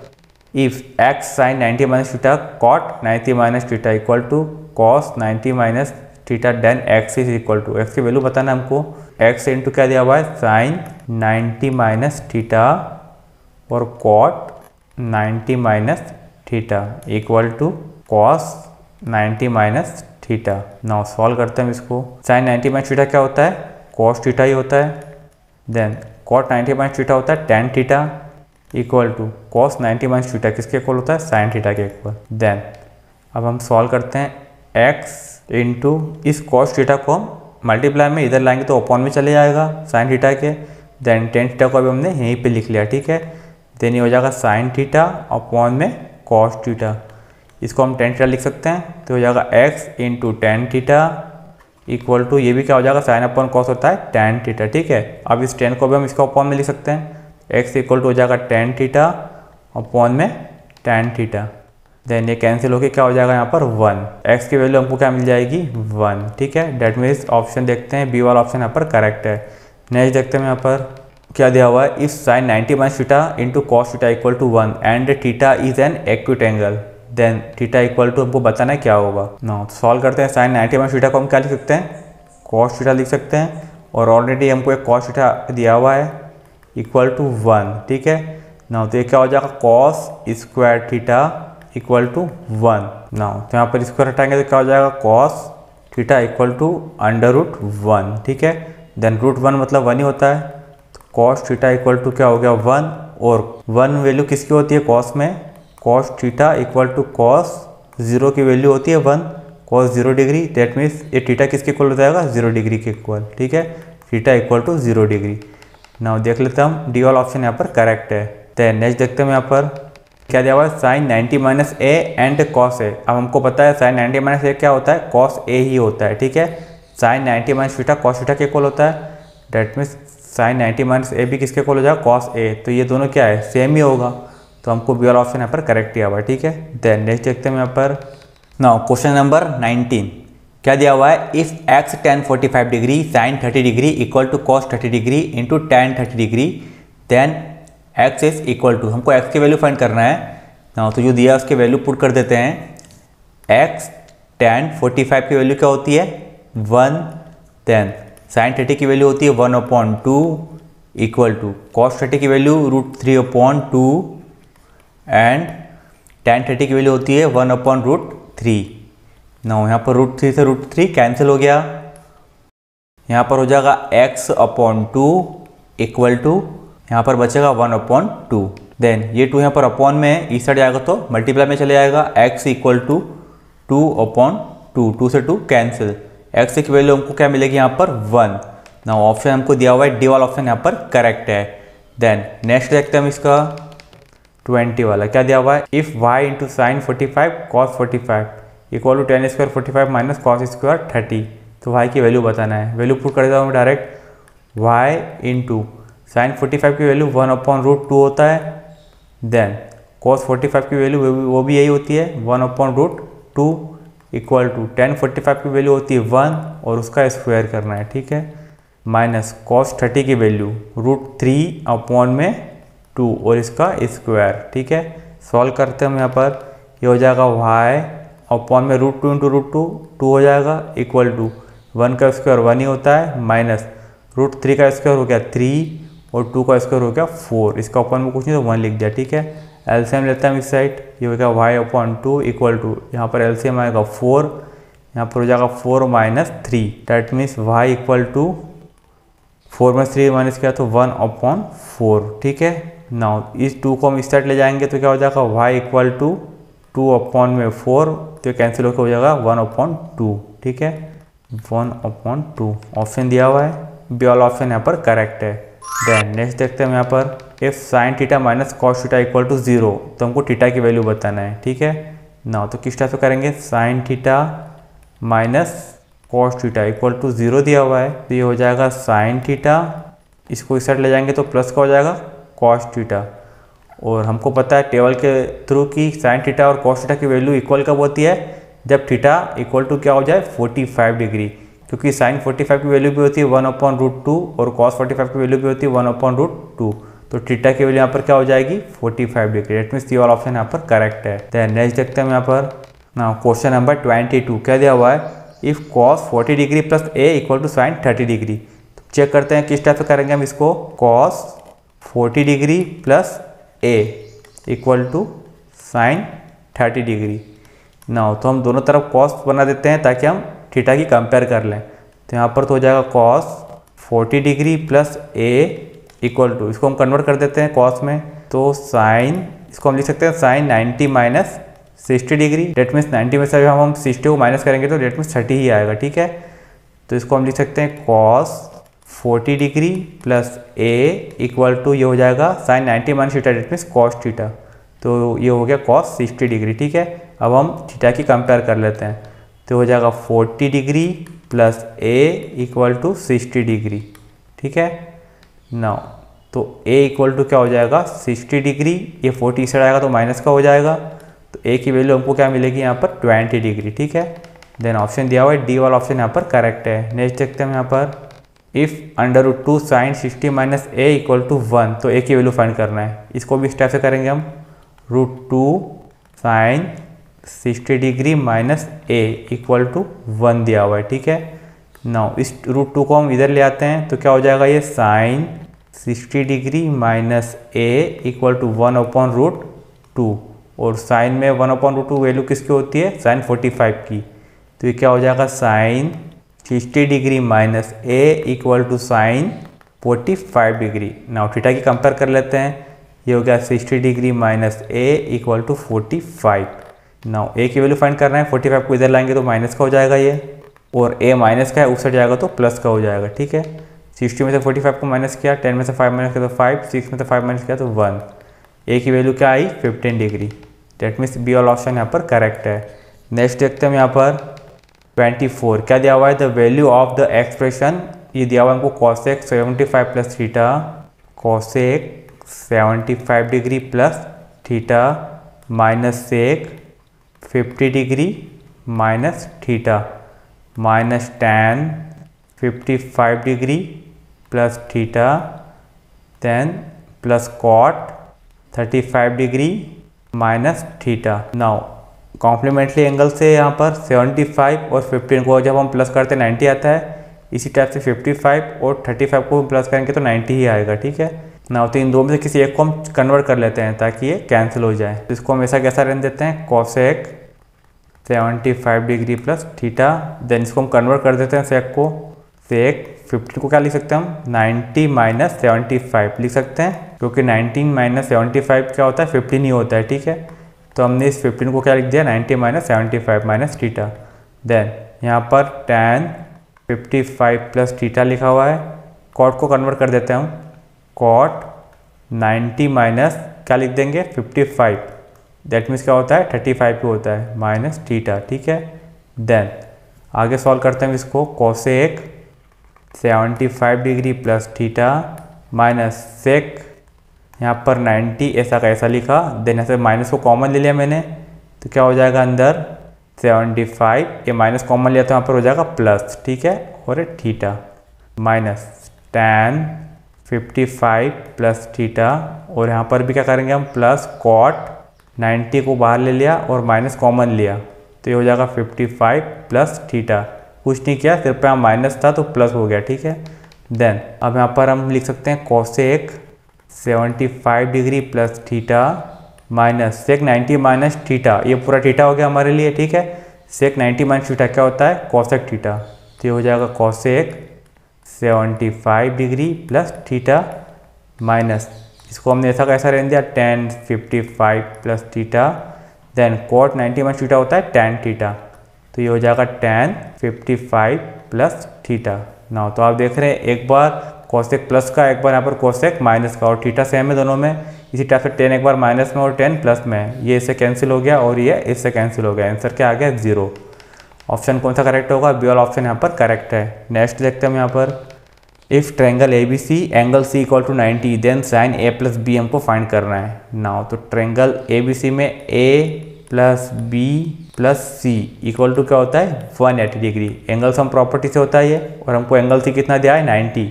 if x sine 90 minus theta cot 90 minus theta equal to cos 90 minus theta, then x is equal to, x की वैल्यू बताना हमको, एक्स इंटू क्या दिया हुआ है साइन 90 माइनस थीटा और cot 90 minus theta equal to cos 90 minus theta. Now solve करते हैं इसको। साइन 90 माइनस थीटा क्या होता है कॉस थीटा ही होता है। देन कॉट 90 माइनस थीटा होता है tan theta equal to cos 90 minus theta किसके इक्वल होता है साइन थीटा के इक्वल। देन अब हम सॉल्व करते हैं एक्स इंटू इस कॉस थीटा को हम मल्टीप्लाई में इधर लाएंगे तो अपॉन में चले जाएगा साइन थीटा के। देन टेन थीटा को अभी हमने यहीं पे लिख लिया, ठीक है। देन ये हो जाएगा साइन थीटा अपॉन में कॉस थीटा, इसको हम टेन थीटा लिख सकते हैं तो हो जाएगा x into tan theta equal to ये भी क्या हो जाएगा साइन अपॉन कॉस होता है टेन थीटा, ठीक है। अब इस टेन को भी हम इसको अपॉन में लिख सकते हैं, एक्स इक्वल टू हो जाएगा टेन थीटा अपॉन में टेन थीटा। देन ये कैंसिल होकर क्या हो जाएगा यहाँ पर 1, एक्स की वैल्यू हमको क्या मिल जाएगी 1, ठीक है। डेट मीन्स ऑप्शन देखते हैं बी वाला ऑप्शन यहाँ पर करेक्ट है। नेक्स्ट देखते हैं यहाँ पर क्या दिया हुआ है if sine 90 minus theta into cos theta equal to 1 and theta is an acute angle, then theta equal to हमको बताना है क्या होगा। नो सॉल्व करते हैं। साइन 90 माइनस थीटा को हम क्या लिख सकते हैं कॉस थीटा लिख सकते हैं, और ऑलरेडी हमको एक कॉस थीटा दिया हुआ है इक्वल टू 1, ठीक है। नाउ तो ये क्या हो जाएगा cos square theta equal to 1। Now तो यहाँ पर स्क्वायर हटाएंगे तो क्या हो जाएगा cos theta equal to under root 1, ठीक है। देन रूट 1 मतलब 1 ही होता है, तो कॉस थीटा इक्वल टू क्या हो गया 1, और 1 वैल्यू किसकी होती है कॉस में, cos theta equal to cos 0 की वैल्यू होती है 1, कॉस 0 डिग्री, दैट मीन्स ये थीटा किसके इक्वल हो जाएगा 0 डिग्री के इक्वल, ठीक है। Theta equal to 0 degree. Now देख लेते हैं हम डी वाला ऑप्शन यहाँ पर करेक्ट है। देन नेक्स्ट देखते हैं यहाँ पर क्या दिया हुआ है sine 90 minus A and cos A. अब हमको पता है साइन 90 माइनस ए क्या होता है कॉस ए ही होता है, ठीक है। Sine 90 minus theta cos theta के इक्वल होता है, that means sine 90 minus A भी किसके इक्वल हो जाएगा कॉस ए, तो ये दोनों क्या है सेम ही होगा, तो हमको बी वाला ऑप्शन यहाँ पर करेक्ट दिया हुआ है, ठीक है। देन नेक्स्ट देखते हैं यहाँ पर नाउ क्वेश्चन नंबर 19 क्या दिया हुआ है if x tan 45 degree sine 30 degree equal to cos 30 degree into tan 30 degree, then x is equal to, हमको एक्स की वैल्यू फाइंड करना है। नाउ तो जो दिया है उसकी वैल्यू पुट कर देते हैं। एक्स tan 45 की वैल्यू क्या होती है 1, देन साइन 30 की वैल्यू होती है 1/2 इक्वल टू कॉस 30 की वैल्यू √3/2 एंड tan 30 की वैल्यू होती है 1/√3। नाउ यहाँ पर √3 से √3 कैंसिल हो गया, यहाँ पर हो जाएगा x/2 इक्वल टू यहाँ पर बचेगा 1/2। देन ये 2 यहाँ पर अपॉन में है, इस साइड जाएगा तो मल्टीप्लाई में चले जाएगा, x इक्वल टू 2/2, 2 से 2 कैंसिल, x की वैल्यू हमको क्या मिलेगी यहाँ पर 1। नाउ ऑप्शन हमको दिया हुआ है डी वाला ऑप्शन यहाँ पर करेक्ट है। देन नेक्स्ट देखते हैं हम इसका 20 वाला क्या दिया हुआ है if y into sine 45 cos 45 equal to tan square 45 minus cos square 30, तो y की वैल्यू बताना है। वैल्यू पुट कर देता हूँ डायरेक्ट, y इंटू साइन 45 की वैल्यू 1/√2 होता है, देन कॉस 45 की वैल्यू वो भी यही होती है 1/√2 इक्वल टू tan 45 की वैल्यू होती है 1 और उसका स्क्वायर करना है, ठीक है, माइनस कॉस 30 की वैल्यू √3/2 और इसका स्क्वायर, ठीक है। सॉल्व करते हैं हम यहाँ पर, ये हो जाएगा y अपॉन में √2 इंटू √2 2 हो जाएगा इक्वल टू 1 का स्क्वायर 1 ही होता है माइनस √3 का स्क्वायर हो गया 3 और 2 का स्क्वायर हो गया 4, इसका अपॉन में कुछ नहीं तो 1 लिख दिया, ठीक है। एलसीएम लेते हैं इस साइड, ये हो गया y/2 इक्वल टू यहाँ पर एलसीएम आएगा 4 यहाँ पर हो जाएगा 4 minus 3, that means y equal to 4 में 3 माइनस किया तो 1/4, ठीक है। नाउ इस 2 को हम इस साइड ले जाएंगे तो क्या हो जाएगा y इक्वल टू 2/4, तो कैंसिल होकर हो जाएगा 1/2, ठीक है, 1/2। ऑप्शन दिया हुआ है, बी वाला ऑप्शन यहाँ पर करेक्ट है। देन नेक्स्ट देखते हैं हम यहाँ पर, if sine theta minus cos theta equal to 0, तो हमको थीटा की वैल्यू बताना है, ठीक है। नाउ तो किस टाइप से करेंगे, sine theta minus cos theta equal to 0 दिया हुआ है, तो ये हो जाएगा साइन थीटा, इसको इस साइड ले जाएंगे तो प्लस का हो जाएगा कॉस थीटा। और हमको पता है टेबल के थ्रू कि साइन थीटा और कॉस थीटा की वैल्यू इक्वल कब होती है, जब थीटा इक्वल टू क्या हो जाए 45 डिग्री, क्योंकि साइन 45 की वैल्यू भी होती है 1/√2 और कॉस 45 की वैल्यू भी होती है 1/√2, तो थीटा की वैल्यू यहाँ पर क्या हो जाएगी 45 डिग्री। डेट मीन्स ये वाला ऑप्शन यहाँ पर करेक्ट है। देन नेक्स्ट देखते हैं हम यहाँ पर, ना क्वेश्चन नंबर 22 क्या दिया हुआ है, if cos 40 degree plus A equal to sine 30 degree. तो चेक करते हैं किस टाइप से करेंगे हम इसको, cos 40 degree plus A equal to sine 30 degree. ना तो हम दोनों तरफ कॉस बना देते हैं ताकि हम थीटा की कंपेयर कर लें। तो यहाँ पर तो हो जाएगा cos 40 degree plus A equal to, इसको हम कन्वर्ट कर देते हैं कॉस में, तो साइन, इसको हम लिख सकते हैं sine 90 minus 60 degree. That means 90 में से हम 60 को माइनस करेंगे तो डेट मीन्स 30 ही आएगा, ठीक है। तो इसको हम लिख सकते हैं cos 40 degree plus A equal to, ये हो जाएगा sine 90 minus theta, that means cos theta, तो ये हो गया कॉस 60 डिग्री, ठीक है। अब हम थीटा की कंपेयर कर लेते हैं, तो हो जाएगा 40 degree plus A equal to 60 degree, ठीक है। नाउ तो a इक्वल टू क्या हो जाएगा 60 डिग्री, ये 40 से आएगा तो माइनस का हो जाएगा, तो a की वैल्यू हमको क्या मिलेगी यहाँ पर 20 डिग्री, ठीक है। देन ऑप्शन दिया हुआ है डी वाला ऑप्शन यहाँ पर करेक्ट है। नेक्स्ट देखते हैं यहाँ पर, if √2 sine 60 minus A equal to 1, तो a की वैल्यू फाइंड करना है। इसको भी इस टाइप से करेंगे हम, √2 sine 60 degree minus A equal to 1 दिया हुआ है, ठीक है। नाउ इस √2 को हम इधर ले आते हैं तो क्या हो जाएगा, ये sine 60 degree minus A equal to 1/√2, और साइन में 1/√2 वैल्यू किसकी होती है, साइन 45 की, तो ये क्या हो जाएगा sine 60 degree minus A equal to sine 45 degree. Now theta की कंपेयर कर लेते हैं, ये हो गया 60 degree minus A equal to 45। Now A की वैल्यू फाइंड करना है, 45 को इधर लाएंगे तो माइनस का हो जाएगा ये, और a माइनस का है उस साइड जाएगा तो प्लस का हो जाएगा, ठीक है। 60 में से 45 को माइनस किया, 10 में से 5 माइनस किया तो 5, 6 में से 5 माइनस किया तो 1, a की वैल्यू क्या आई 15 डिग्री। डेट मीन्स बी वाला ऑप्शन यहाँ पर करेक्ट है। नेक्स्ट देखते हैं हम यहाँ पर 24 क्या दिया हुआ है, the value of the expression, ये दिया हुआ है हमको cosec 75 plus theta, cosec 75 degree plus theta minus sec 50 degree minus theta minus tan 55 degree plus theta, then plus cot 35 degree minus theta. Now complementary angle से यहाँ पर 75 और 15 को जब हम प्लस करते हैं 90 आता है, इसी टाइप से 55 और 35 को प्लस करेंगे तो 90 ही आएगा, ठीक है। नाउ तो इन दो में से किसी एक को हम कन्वर्ट कर लेते हैं ताकि ये कैंसिल हो जाए, तो इसको हम ऐसा कैसा रहने देते हैं, cosec 75 degree plus theta, then इसको हम कन्वर्ट कर देते हैं सेक को, सेक 15 को क्या लिख सकते हैं हम 90 माइनस 75 लिख सकते हैं, क्योंकि 19 माइनस 75 क्या होता है 15 ही होता है, ठीक है। तो हमने इस 15 को क्या लिख दिया 90 माइनस 75 माइनस थीटा, देन यहाँ पर tan 55 प्लस थीटा लिखा हुआ है, कॉट को कन्वर्ट कर देते हैं हम, कॉट 90 माइनस क्या लिख देंगे 55, दैट मीन्स क्या होता है 35 पे होता है माइनस थीटा, ठीक है। देन आगे सॉल्व करते हैं इसको, cosec 75 degree plus theta minus sec यहाँ पर 90 ऐसा का ऐसा लिखा, देन यहाँ से माइनस को कॉमन ले लिया मैंने, तो क्या हो जाएगा अंदर 75, ये माइनस कॉमन लिया तो यहाँ पर हो जाएगा प्लस, ठीक है, और theta minus tan 55 plus theta, और यहाँ पर भी क्या करेंगे हम प्लस कॉट 90 को बाहर ले लिया और माइनस कॉमन लिया, तो ये हो जाएगा 55 प्लस थीटा, कुछ नहीं किया सिर्फ यहाँ माइनस था तो प्लस हो गया, ठीक है। देन अब यहाँ पर हम लिख सकते हैं cosec 75 degree plus theta minus sec 90 minus theta, ये पूरा थीटा हो गया हमारे लिए, ठीक है। सेक 90 माइनस थीटा क्या होता है, कॉसेक थीटा। तो ये हो जाएगा cosec 75 degree plus theta minus, इसको हमने ऐसा कैसा रहने दिया, tan 55 plus theta, then cot 90 minus theta होता है tan थीटा। तो ये हो जाएगा tan 55 प्लस थीटा। ना तो आप देख रहे हैं एक बार कॉसेक प्लस का, एक बार यहाँ पर कॉसेक माइनस का, और थीटा सेम है दोनों में। इसी टाइप से tan एक बार माइनस में और tan प्लस में, ये इससे कैंसिल हो गया और ये इससे कैंसिल हो गया। आंसर क्या आ गया, 0। ऑप्शन कौन सा करेक्ट होगा, बी वाला ऑप्शन यहाँ पर करेक्ट है। नेक्स्ट देखते हैं हम यहाँ पर, if triangle A B C angle C equal to 90 then sine A plus B हमको फाइंड करना है। नाउ तो ट्रायंगल ए बी सी में A plus B plus C equal to क्या होता है, 180 डिग्री। एंगल सम प्रॉपर्टी से होता है ये, और हमको एंगल सी कितना दिया है, 90।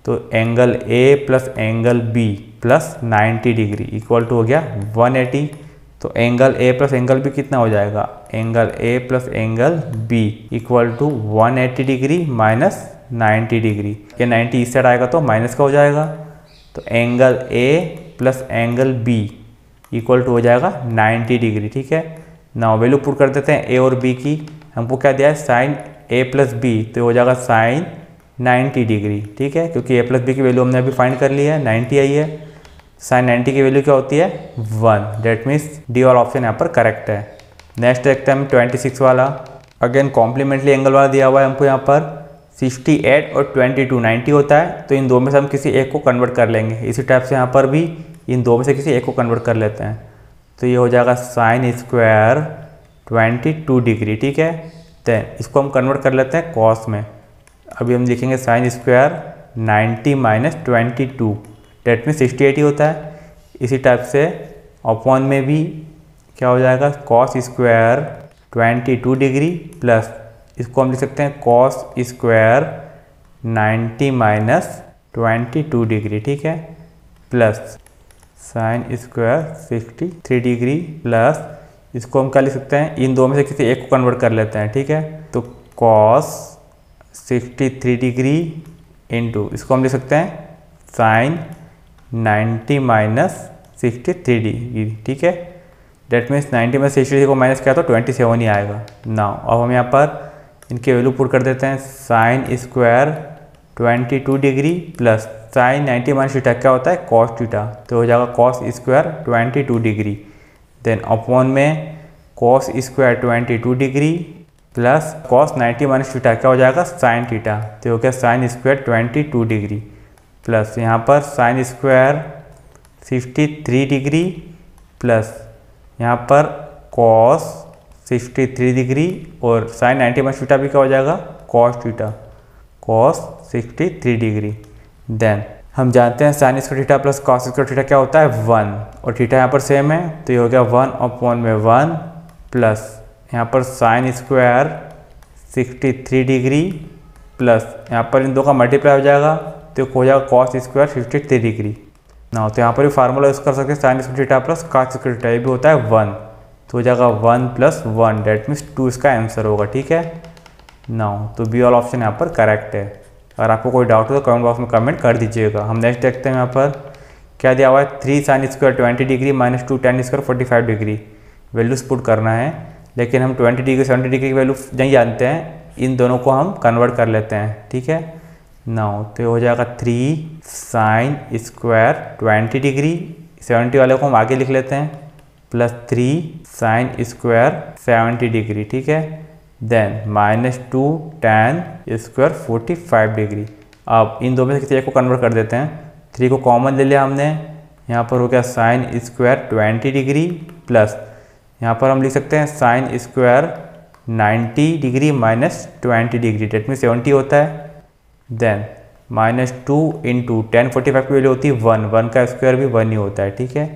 तो angle A plus angle B plus 90 degree equal to हो गया 180। तो angle A plus angle B कितना हो जाएगा, angle A plus angle B equal to 180 degree minus 90 degree. ये 90 इस साइड आएगा तो माइनस का हो जाएगा। तो angle A plus angle B equal to हो जाएगा 90 डिग्री। ठीक है, नाउ वैल्यू पुट कर देते हैं ए और बी की। हमको क्या दिया है, साइन ए प्लस बी, तो हो जाएगा साइन 90 डिग्री। ठीक है, क्योंकि ए प्लस बी की वैल्यू हमने अभी फाइंड कर ली है, 90 आई है। साइन 90 की वैल्यू क्या होती है, 1। डेट मीन्स डी वाला ऑप्शन यहाँ पर करेक्ट है। नेक्स्ट देखते हैं हम 26 वाला। अगेन कॉम्प्लीमेंट्री एंगल वाला दिया हुआ है हमको यहाँ पर। 68 और 22 90 होता है, तो इन दो में से हम किसी एक को कन्वर्ट कर लेंगे। इसी टाइप से यहाँ पर भी इन दो में से किसी एक को कन्वर्ट कर लेते हैं। तो ये हो जाएगा साइन स्क्वायर 22 डिग्री। ठीक है, देन इसको हम कन्वर्ट कर लेते हैं कॉस में। अभी हम लिखेंगे साइन स्क्वायर 90 माइनस 22, डेट में 68 ही होता है। इसी टाइप से अपॉन में भी क्या हो जाएगा, कॉस स्क्वायर 22 डिग्री प्लस इसको हम लिख सकते हैं कॉस स्क्वायर 90 माइनस 22 डिग्री। ठीक है, plus sine square 63 degree plus इसको हम क्या लिख सकते हैं, इन दो में से किसी एक को कन्वर्ट कर लेते हैं। ठीक है, तो कॉस 63 डिग्री इंटू इसको हम लिख सकते हैं साइन 90 माइनस 63 डिग्री। ठीक है, डेट मीन्स 90 में 63 को माइनस किया तो 27 ही आएगा। नाउ अब हम यहाँ पर इनके वैल्यू पुट कर देते हैं। Sine square 22 degree plus sine 90 minus theta क्या होता है, कॉस थीटा, तो हो जाएगा cos square 22 degree. Then upon में cos square 22 degree plus cos 90 minus theta क्या हो जाएगा, साइन थीटा, तो हो गया साइन स्क्वायर 22 डिग्री प्लस यहाँ पर साइन स्क्वायर 63 डिग्री प्लस यहाँ पर कॉस 63 डिग्री और साइन 90 माइनस थीटा भी क्या हो जाएगा, cos theta, cos 63 degree. Then हम जानते हैं sine square theta plus cos square theta क्या होता है, 1, और थीटा यहाँ पर सेम है, तो ये हो गया 1 अपॉन में 1 प्लस यहाँ पर साइन स्क्वायर 63 डिग्री प्लस यहाँ पर इन दो का मल्टीप्लाई हो जाएगा तो हो जाएगा कॉस स्क्वायर 53 डिग्री। ना तो यहाँ पर भी फार्मूला यूज़ कर सकते हैं, sine square theta plus cos square theta, ये भी होता है 1, तो हो जाएगा 1 प्लस 1, डेट मीन्स 2 इसका आंसर होगा। ठीक है, नाउ तो बी वाला ऑप्शन यहाँ पर करेक्ट है। अगर आपको कोई डाउट हो तो कमेंट बॉक्स में कमेंट कर दीजिएगा। हम नेक्स्ट देखते हैं यहाँ पर क्या दिया हुआ है, 3 sine square 20 degree minus 2 ten square 45 degree. Values put करना है, लेकिन हम 20 डिग्री 70 डिग्री की वैल्यू नहीं जानते हैं, इन दोनों को हम कन्वर्ट कर लेते हैं। ठीक है, नाउ तो हो जाएगा 3 साइन स्क्वायर 20 डिग्री, 70 वाले को हम आगे लिख लेते हैं, प्लस 3 साइन स्क्वायर 70 डिग्री। ठीक है, then minus 2 tan square 45 degree. अब इन दो में से किसी एक को कन्वर्ट कर देते हैं। 3 को कॉमन ले लिया हमने, यहाँ पर हो गया साइन स्क्वायर 20 डिग्री प्लस यहाँ पर हम लिख सकते हैं sine square 90 degree minus 20 degree, that में 70 होता है। देन माइनस 2 इंटू tan 45 की वैल्यू होती है 1 का स्क्वायर भी 1 ही होता है। ठीक है,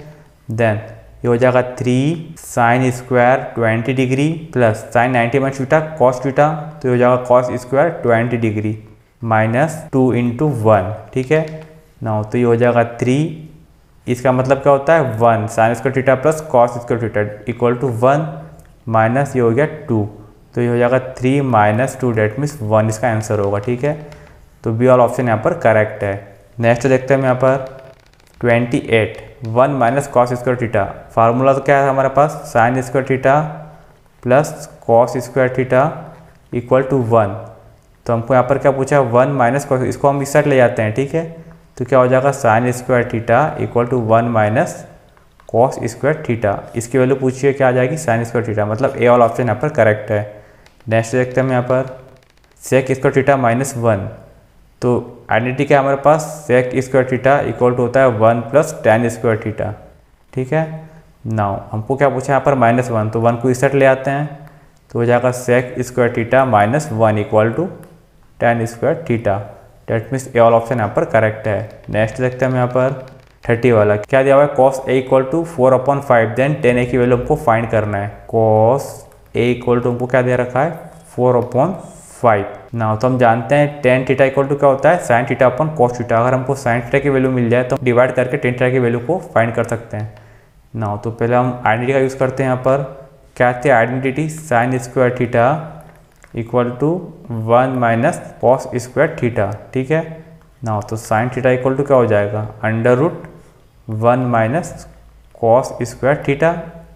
देन ये हो जाएगा 3 sine square 20 degree plus sine 90 minus theta cos theta, तो हो जाएगा cos square 20 degree minus 2 into 1। ठीक है, नाउ तो ये हो जाएगा 3, इसका मतलब क्या होता है 1 sine square theta plus cos square theta equal to 1 minus ये हो गया 2, तो ये हो जाएगा 3 माइनस 2, डेट मीन्स 1 इसका आंसर होगा। ठीक है, तो बी वाला ऑप्शन यहाँ पर करेक्ट है। नेक्स्ट देखते हैं हम यहाँ पर 28 1 minus cos square theta. Formula तो क्या है हमारे पास, sine square theta plus cos square theta equal to 1। तो हमको यहाँ पर क्या पूछा, 1 माइनस कॉस, इसको हम इस साइड ले जाते हैं, ठीक है। तो क्या हो जाएगा, sine square theta equal to 1 minus cos square theta. इसकी वैल्यू पूछिए क्या आ जाएगी, साइन स्क्वायर थीटा, मतलब ए वाला ऑप्शन यहाँ पर करेक्ट है। नेक्स्ट देखते हैं हम यहाँ पर सेक स्क्वायर थीटा माइनस 1। तो आइडेंटिटी क्या है हमारे पास, sec square theta equal to होता है 1 प्लस टेन स्क्वायर थीटा, ठीक है। नाउ हमको क्या पूछा यहाँ पर -1, तो 1 को इस साइड ले आते हैं, तो हो जाएगा sec square theta minus 1 equal to tan square theta. That means A वाला ऑप्शन यहाँ पर करेक्ट है। नेक्स्ट देखते हैं हम यहाँ पर 30 वाला, क्या दिया हुआ है, cos A equal to 4/5, then tan A की वैल्यू हमको फाइंड करना है। कॉस ए इक्वल टू हमको क्या दे रखा है, 4/5। ना तो हम जानते हैं टेन थीटा इक्वल टू क्या होता है, साइन थीटा अपन कॉस थीटा। अगर हमको साइन थीटा की वैल्यू मिल जाए तो हम डिवाइड करके टेन थीटा की वैल्यू को फाइंड कर सकते हैं। ना तो पहले हम आइडेंटिटी का यूज़ करते हैं। यहाँ पर क्या थी identity, sine square theta equal to 1 minus cos square theta, ठीक है। ना तो साइन थीटा इक्वल टू क्या हो जाएगा, √1 minus cos square theta.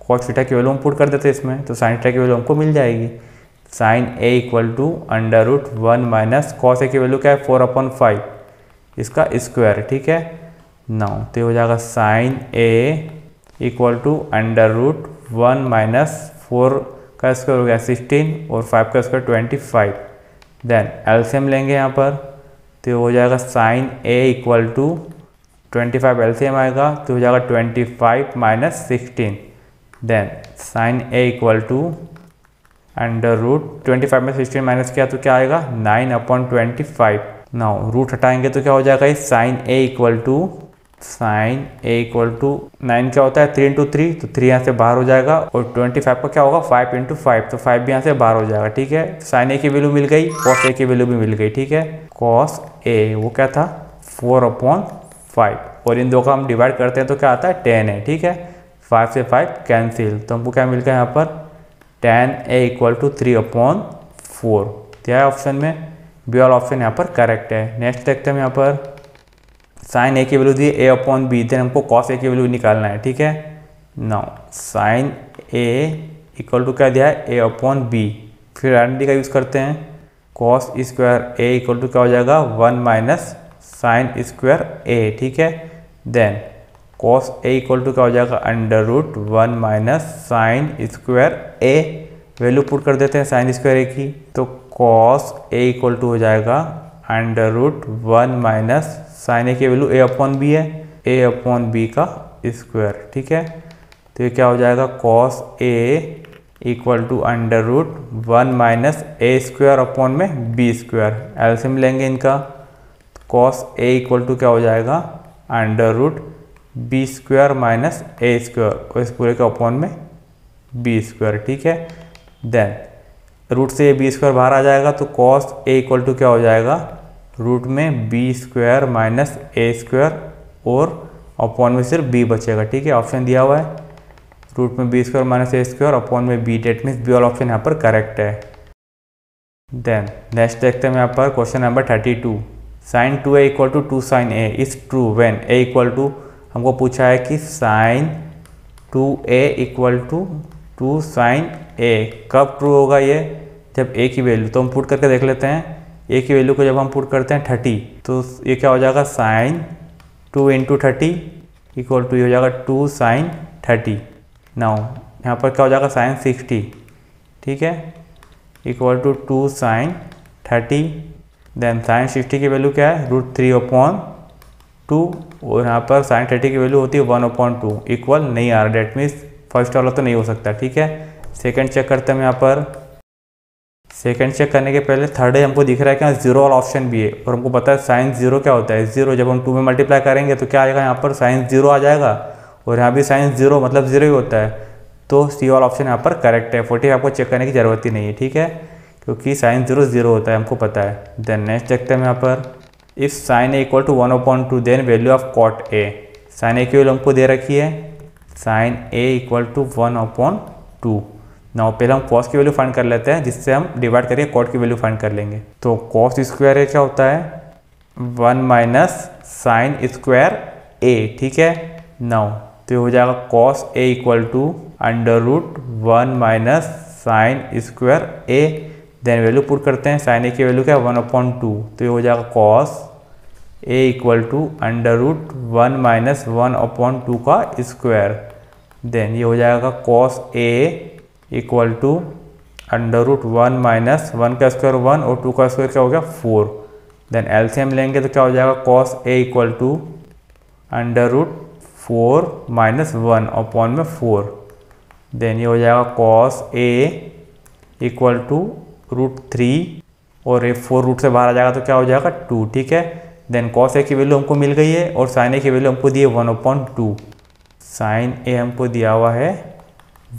Cos theta की वैल्यू हम पुट कर देते हैं इसमें, तो साइन थीटा की वैल्यू हमको मिल जाएगी। Sine A equal to √1 minus cos A की वैल्यू क्या है, 4/5, इसका स्क्वायर, ठीक है। नाउ तो हो जाएगा sine A equal to √1 minus 4 का स्क्वायर हो गया 16 और 5 का स्क्वायर 25। देन एलसीएम लेंगे यहाँ पर, तो हो जाएगा sine A equal to 25 LCM आएगा, तो हो जाएगा 25 minus 16। Then sine A equal to √25 में 16 माइनस किया तो क्या आएगा, 9/25। नाउ रूट हटाएंगे तो क्या हो जाएगा, इस साइन ए इक्वल टू 9 क्या होता है, 3 × 3, तो 3 यहाँ से बाहर हो जाएगा, और 25 का क्या होगा, 5 × 5, तो 5 भी यहाँ से बाहर हो जाएगा, ठीक है। साइन ए की वैल्यू मिल गई, कॉस ए की वैल्यू भी मिल गई, ठीक है। कॉस ए वो क्या था, 4/5, और इन दो का हम डिवाइड करते हैं तो क्या आता है, 10 है, ठीक है। 5 से 5 कैंसिल, तो हमको क्या मिल गया यहाँ पर, tan a इक्वल टू 3/4। क्या है ऑप्शन में, बी वाला ऑप्शन यहाँ पर करेक्ट है। नेक्स्ट देखते हैं हम यहाँ पर साइन ए की वैल्यू दी a/b, देन हमको कॉस ए की वैल्यू निकालना है, ठीक है। Now sine A equal to क्या दिया है, a/b। फिर आइडेंटिटी का यूज़ करते हैं, cos square A equal to क्या हो जाएगा, 1 माइनस साइन स्क्वायर ए, ठीक है। Then cos A equal to क्या हो जाएगा, √1 minus sine square A. Value put कर देते हैं साइन स्क्वायर ए की, तो कॉस ए इक्वल टू हो जाएगा √1 माइनस साइन ए की वैल्यू a/b है, a/b का स्क्वायर, ठीक है। तो ये क्या हो जाएगा, cos A equal to √1 minus a square upon में b स्क्वायर। एलसीएम लेंगे इनका, कॉस ए इक्वल टू क्या हो जाएगा, √b square minus a square, और इस पूरे के अपॉन में b स्क्वायर, ठीक है। देन रूट से b स्क्वायर बाहर आ जाएगा, तो कॉस ए इक्वल टू क्या हो जाएगा, रूट में b square minus a square, और अपॉन में सिर्फ b बचेगा, ठीक है। ऑप्शन दिया हुआ है, रूट में b square minus a square upon में b, डेट मीन्स बी वाला ऑप्शन यहाँ पर करेक्ट है। देन नेक्स्ट देखते हैं यहाँ पर question number 32, sine 2a equal to 2 sine a is true when a equal to, हमको पूछा है कि sine 2a equal to 2 sine a कब ट्रू होगा, ये जब a की वैल्यू, तो हम पुट करके देख लेते हैं। a की वैल्यू को जब हम पुट करते हैं 30, तो ये क्या हो जाएगा, साइन 2 × 30 इक्वल टू ये हो जाएगा 2 साइन 30। नाउ यहाँ पर क्या हो जाएगा, साइन 60, ठीक है, equal to 2 sine 30। Then sine 60 की वैल्यू क्या है, √3/2, और यहाँ पर साइन 30 की वैल्यू होती है 1/2, इक्वल नहीं आ रहा, डेट मीन्स फर्स्ट वाला तो नहीं हो सकता, ठीक है। सेकंड चेक करते हैं हम यहाँ पर। सेकंड चेक करने के पहले थर्ड है, हमको दिख रहा है कि यहाँ 0 वाला ऑप्शन भी है, और हमको पता है साइन 0 क्या होता है, 0 जब हम 2 में मल्टीप्लाई करेंगे तो क्या आएगा, यहाँ पर साइन 0 आ जाएगा, और यहाँ भी साइन 0 मतलब 0 ही होता है, तो सी वाला ऑप्शन यहाँ पर करेक्ट है। 40 आपको चेक करने की जरूरत ही नहीं है, ठीक है, क्योंकि साइन 0 होता है, हमको पता है। देन नेक्स्ट देखते हैं यहाँ पर, if sine A equal to 1/2 then value of cot A. Sine A की वैल्यू हमको दे रखी है, sine A equal to 1/2। Now पहले हम कॉस की वैल्यू फाइंड कर लेते हैं, जिससे हम डिवाइड करके कॉट की वैल्यू फाइंड कर लेंगे। तो कॉस स्क्वायर ए क्या होता है, 1 माइनस साइन स्क्वायर ए, ठीक है। नाउ तो हो जाएगा cos A equal to √1 minus sine square A, then value put करते हैं, साइन ए की वैल्यू क्या है 1/2, तो ये हो जाएगा cos A equal to under root 1 minus 1/2 का स्क्वायर, देन ये हो जाएगा cos A equal to under root 1 minus 1 का स्क्वायर 1 और 2 का स्क्वायर क्या हो गया 4, देन एलसीएम लेंगे तो क्या हो जाएगा cos A equal to under root 4 minus 1/4, then ये हो जाएगा cos A equal to root 3 और ये 4 रूट से बाहर आ जाएगा तो क्या हो जाएगा 2, ठीक है। देन कॉस ए की वैल्यू हमको मिल गई है और साइन ए की वैल्यू हमको दी है 1/2, साइन ए हमको दिया हुआ है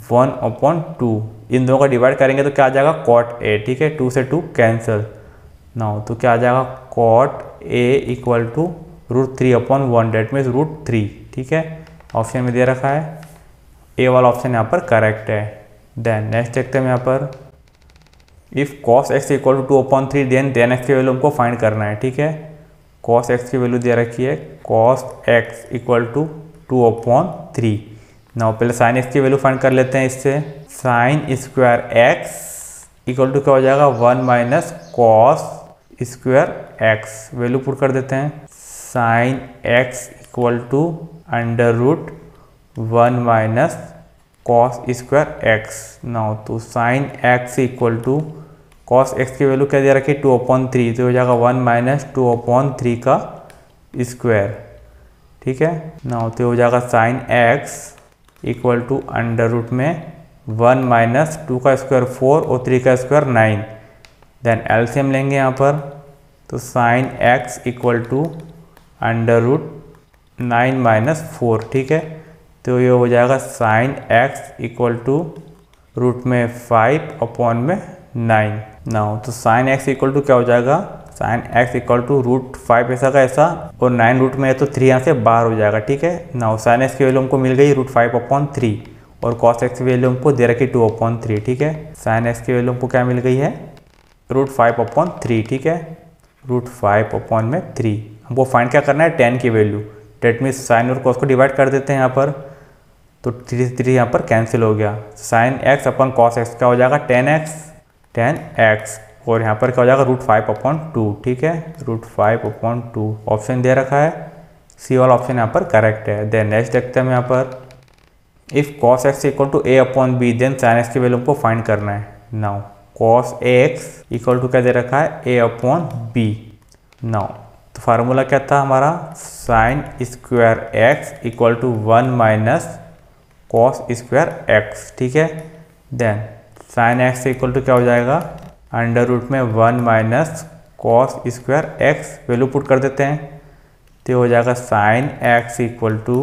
1/2, इन दोनों का डिवाइड करेंगे तो क्या आ जाएगा कॉट ए, ठीक है, 2 से 2 कैंसिल नाउ, तो क्या आ जाएगा cot A equal to root 3/1, that means root 3, ठीक है, ऑप्शन में दे रखा है, ए वाला ऑप्शन यहाँ पर करेक्ट है। देन नेक्स्ट देखते हैं यहाँ पर, if cos x equal to 2/3 then x की वैल्यू हमको फाइंड करना है, ठीक है, कॉस एक्स की वैल्यू दे रखी है cos x equal to 2/3, now पहले साइन एक्स की वैल्यू फाइंड कर लेते हैं, इससे sine square x equal to क्या हो जाएगा 1 minus cos square x, value put कर देते हैं, sine x equal to under root 1 minus cos square x, now तो sine x equal to cos x की वैल्यू क्या दे रखी है 2/3, तो हो जाएगा 1 माइनस 2/3 का स्क्वायर, ठीक है, नाउ तो हो जाएगा sine x equal to under root में 1 माइनस 2 का स्क्वायर 4 और 3 का स्क्वायर 9, देन एलसीएम लेंगे यहाँ पर, तो sine x equal to under root 9 minus 4, ठीक है, तो ये हो जाएगा sine x equal to root में 5/9, नाउ तो साइन एक्स इक्वल टू क्या हो जाएगा, sine x equal to root 5 ऐसा का ऐसा और 9 रूट में है तो 3 यहाँ से बाहर हो जाएगा, ठीक है, नाउ साइन एक्स की वैल्यू हमको मिल गई रूट 5/3 और कॉस एक्स की वैल्यू हमको दे रखी 2/3, ठीक है, साइन एक्स की वैल्यू हमको क्या मिल गई है रूट 5/3, ठीक है, रूट 5/3, हमको फाइंड क्या करना है 10 की वैल्यू, डेट मीन्स साइन और कॉस को डिवाइड कर देते हैं यहाँ पर, तो 3 यहाँ पर कैंसिल हो गया, sine x upon cos x क्या हो जाएगा 10x और यहाँ पर क्या हो जाएगा रूट 5/2, ठीक है, रूट 5/2 ऑप्शन दे रखा है, सी वाला ऑप्शन यहाँ पर करेक्ट है। देन नेक्स्ट देखते हैं हम यहाँ पर, if cos x equal to a/b then sin x की वैल्यू हमको फाइंड करना है, now cos x equal to क्या दे रखा है a/b, नाउ तो फार्मूला क्या था हमारा sine square x equal to 1 minus cos square x, ठीक है, then sine x equal to क्या हो जाएगा अंडर रूट में 1 minus cos square x, value put कर देते हैं, तो हो जाएगा sine x equal to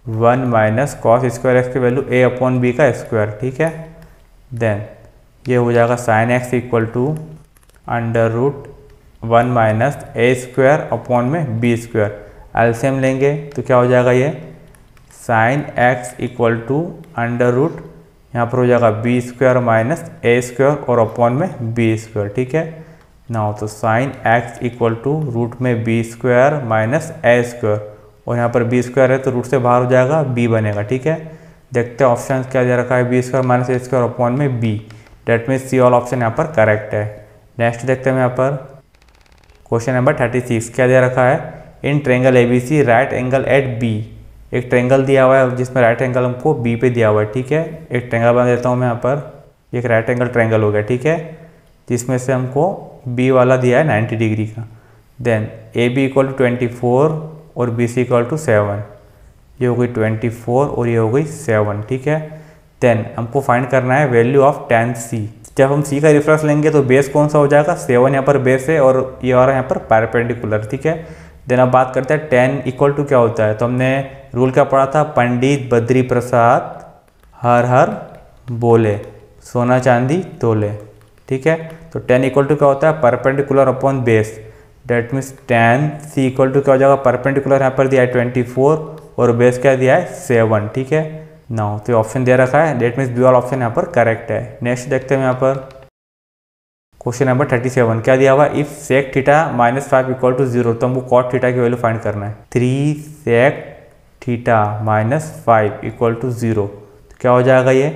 1 minus cos square x की वैल्यू a/b का स्क्वायर, ठीक है, देन ये हो जाएगा sine x equal to under root 1 minus a square upon में b स्क्वायर, एलसीएम लेंगे तो क्या हो जाएगा ये sine x equal to under root यहाँ पर हो जाएगा b square minus a square और अपॉन में b स्क्वायर, ठीक है, नाउ तो sine x equal to root में b square minus a square और यहाँ पर b स्क्वायर है तो रूट से बाहर हो जाएगा b बनेगा, ठीक है, देखते हैं ऑप्शन क्या दे रखा है b square minus a square upon में b, that means C all option यहाँ पर करेक्ट है। नेक्स्ट देखते हैं यहाँ पर क्वेश्चन नंबर 36 क्या दे रखा है, in triangle ABC right angle at B, एक ट्रेंगल दिया हुआ है जिसमें राइट एंगल हमको B पे दिया हुआ है, ठीक है, एक ट्रेंगल बना देता हूँ मैं यहाँ पर, एक राइट एंगल ट्रेंगल हो गया, ठीक है, जिसमें से हमको B वाला दिया है 90 डिग्री का, देन AB इक्वल टू 24 और BC इक्वल टू 7, ये हो गई 24 और ये हो गई 7, ठीक है, देन हमको फाइंड करना है वैल्यू ऑफ tan C, जब हम C का रेफरेंस लेंगे तो बेस कौन सा हो जाएगा 7 यहाँ पर बेस है और ये और यहाँ पर परपेंडिकुलर, ठीक है, देन अब बात करते हैं tan इक्वल टू क्या होता है, तो हमने रूल क्या पढ़ा था, पंडित बद्री प्रसाद हर हर बोले सोना चांदी तोले, ठीक है, तो tan इक्वल टू क्या होता है perpendicular upon base, that means tan C equal to क्या हो जाएगा परपेंडिकुलर यहाँ पर दिया है 24 और बेस क्या दिया है 7, ठीक है, नाउ तो ऑप्शन दे रखा है, डेट मीन्स बी वाला ऑप्शन यहाँ पर करेक्ट है। नेक्स्ट देखते हैं यहाँ पर क्वेश्चन नंबर 37 क्या दिया हुआ, if sec theta -5 equal to 0 तो हमको कॉट थीटा की वैल्यू फाइंड करना है, 3 सेक थीटा -5 इक्वल टू 0, तो क्या हो जाएगा ये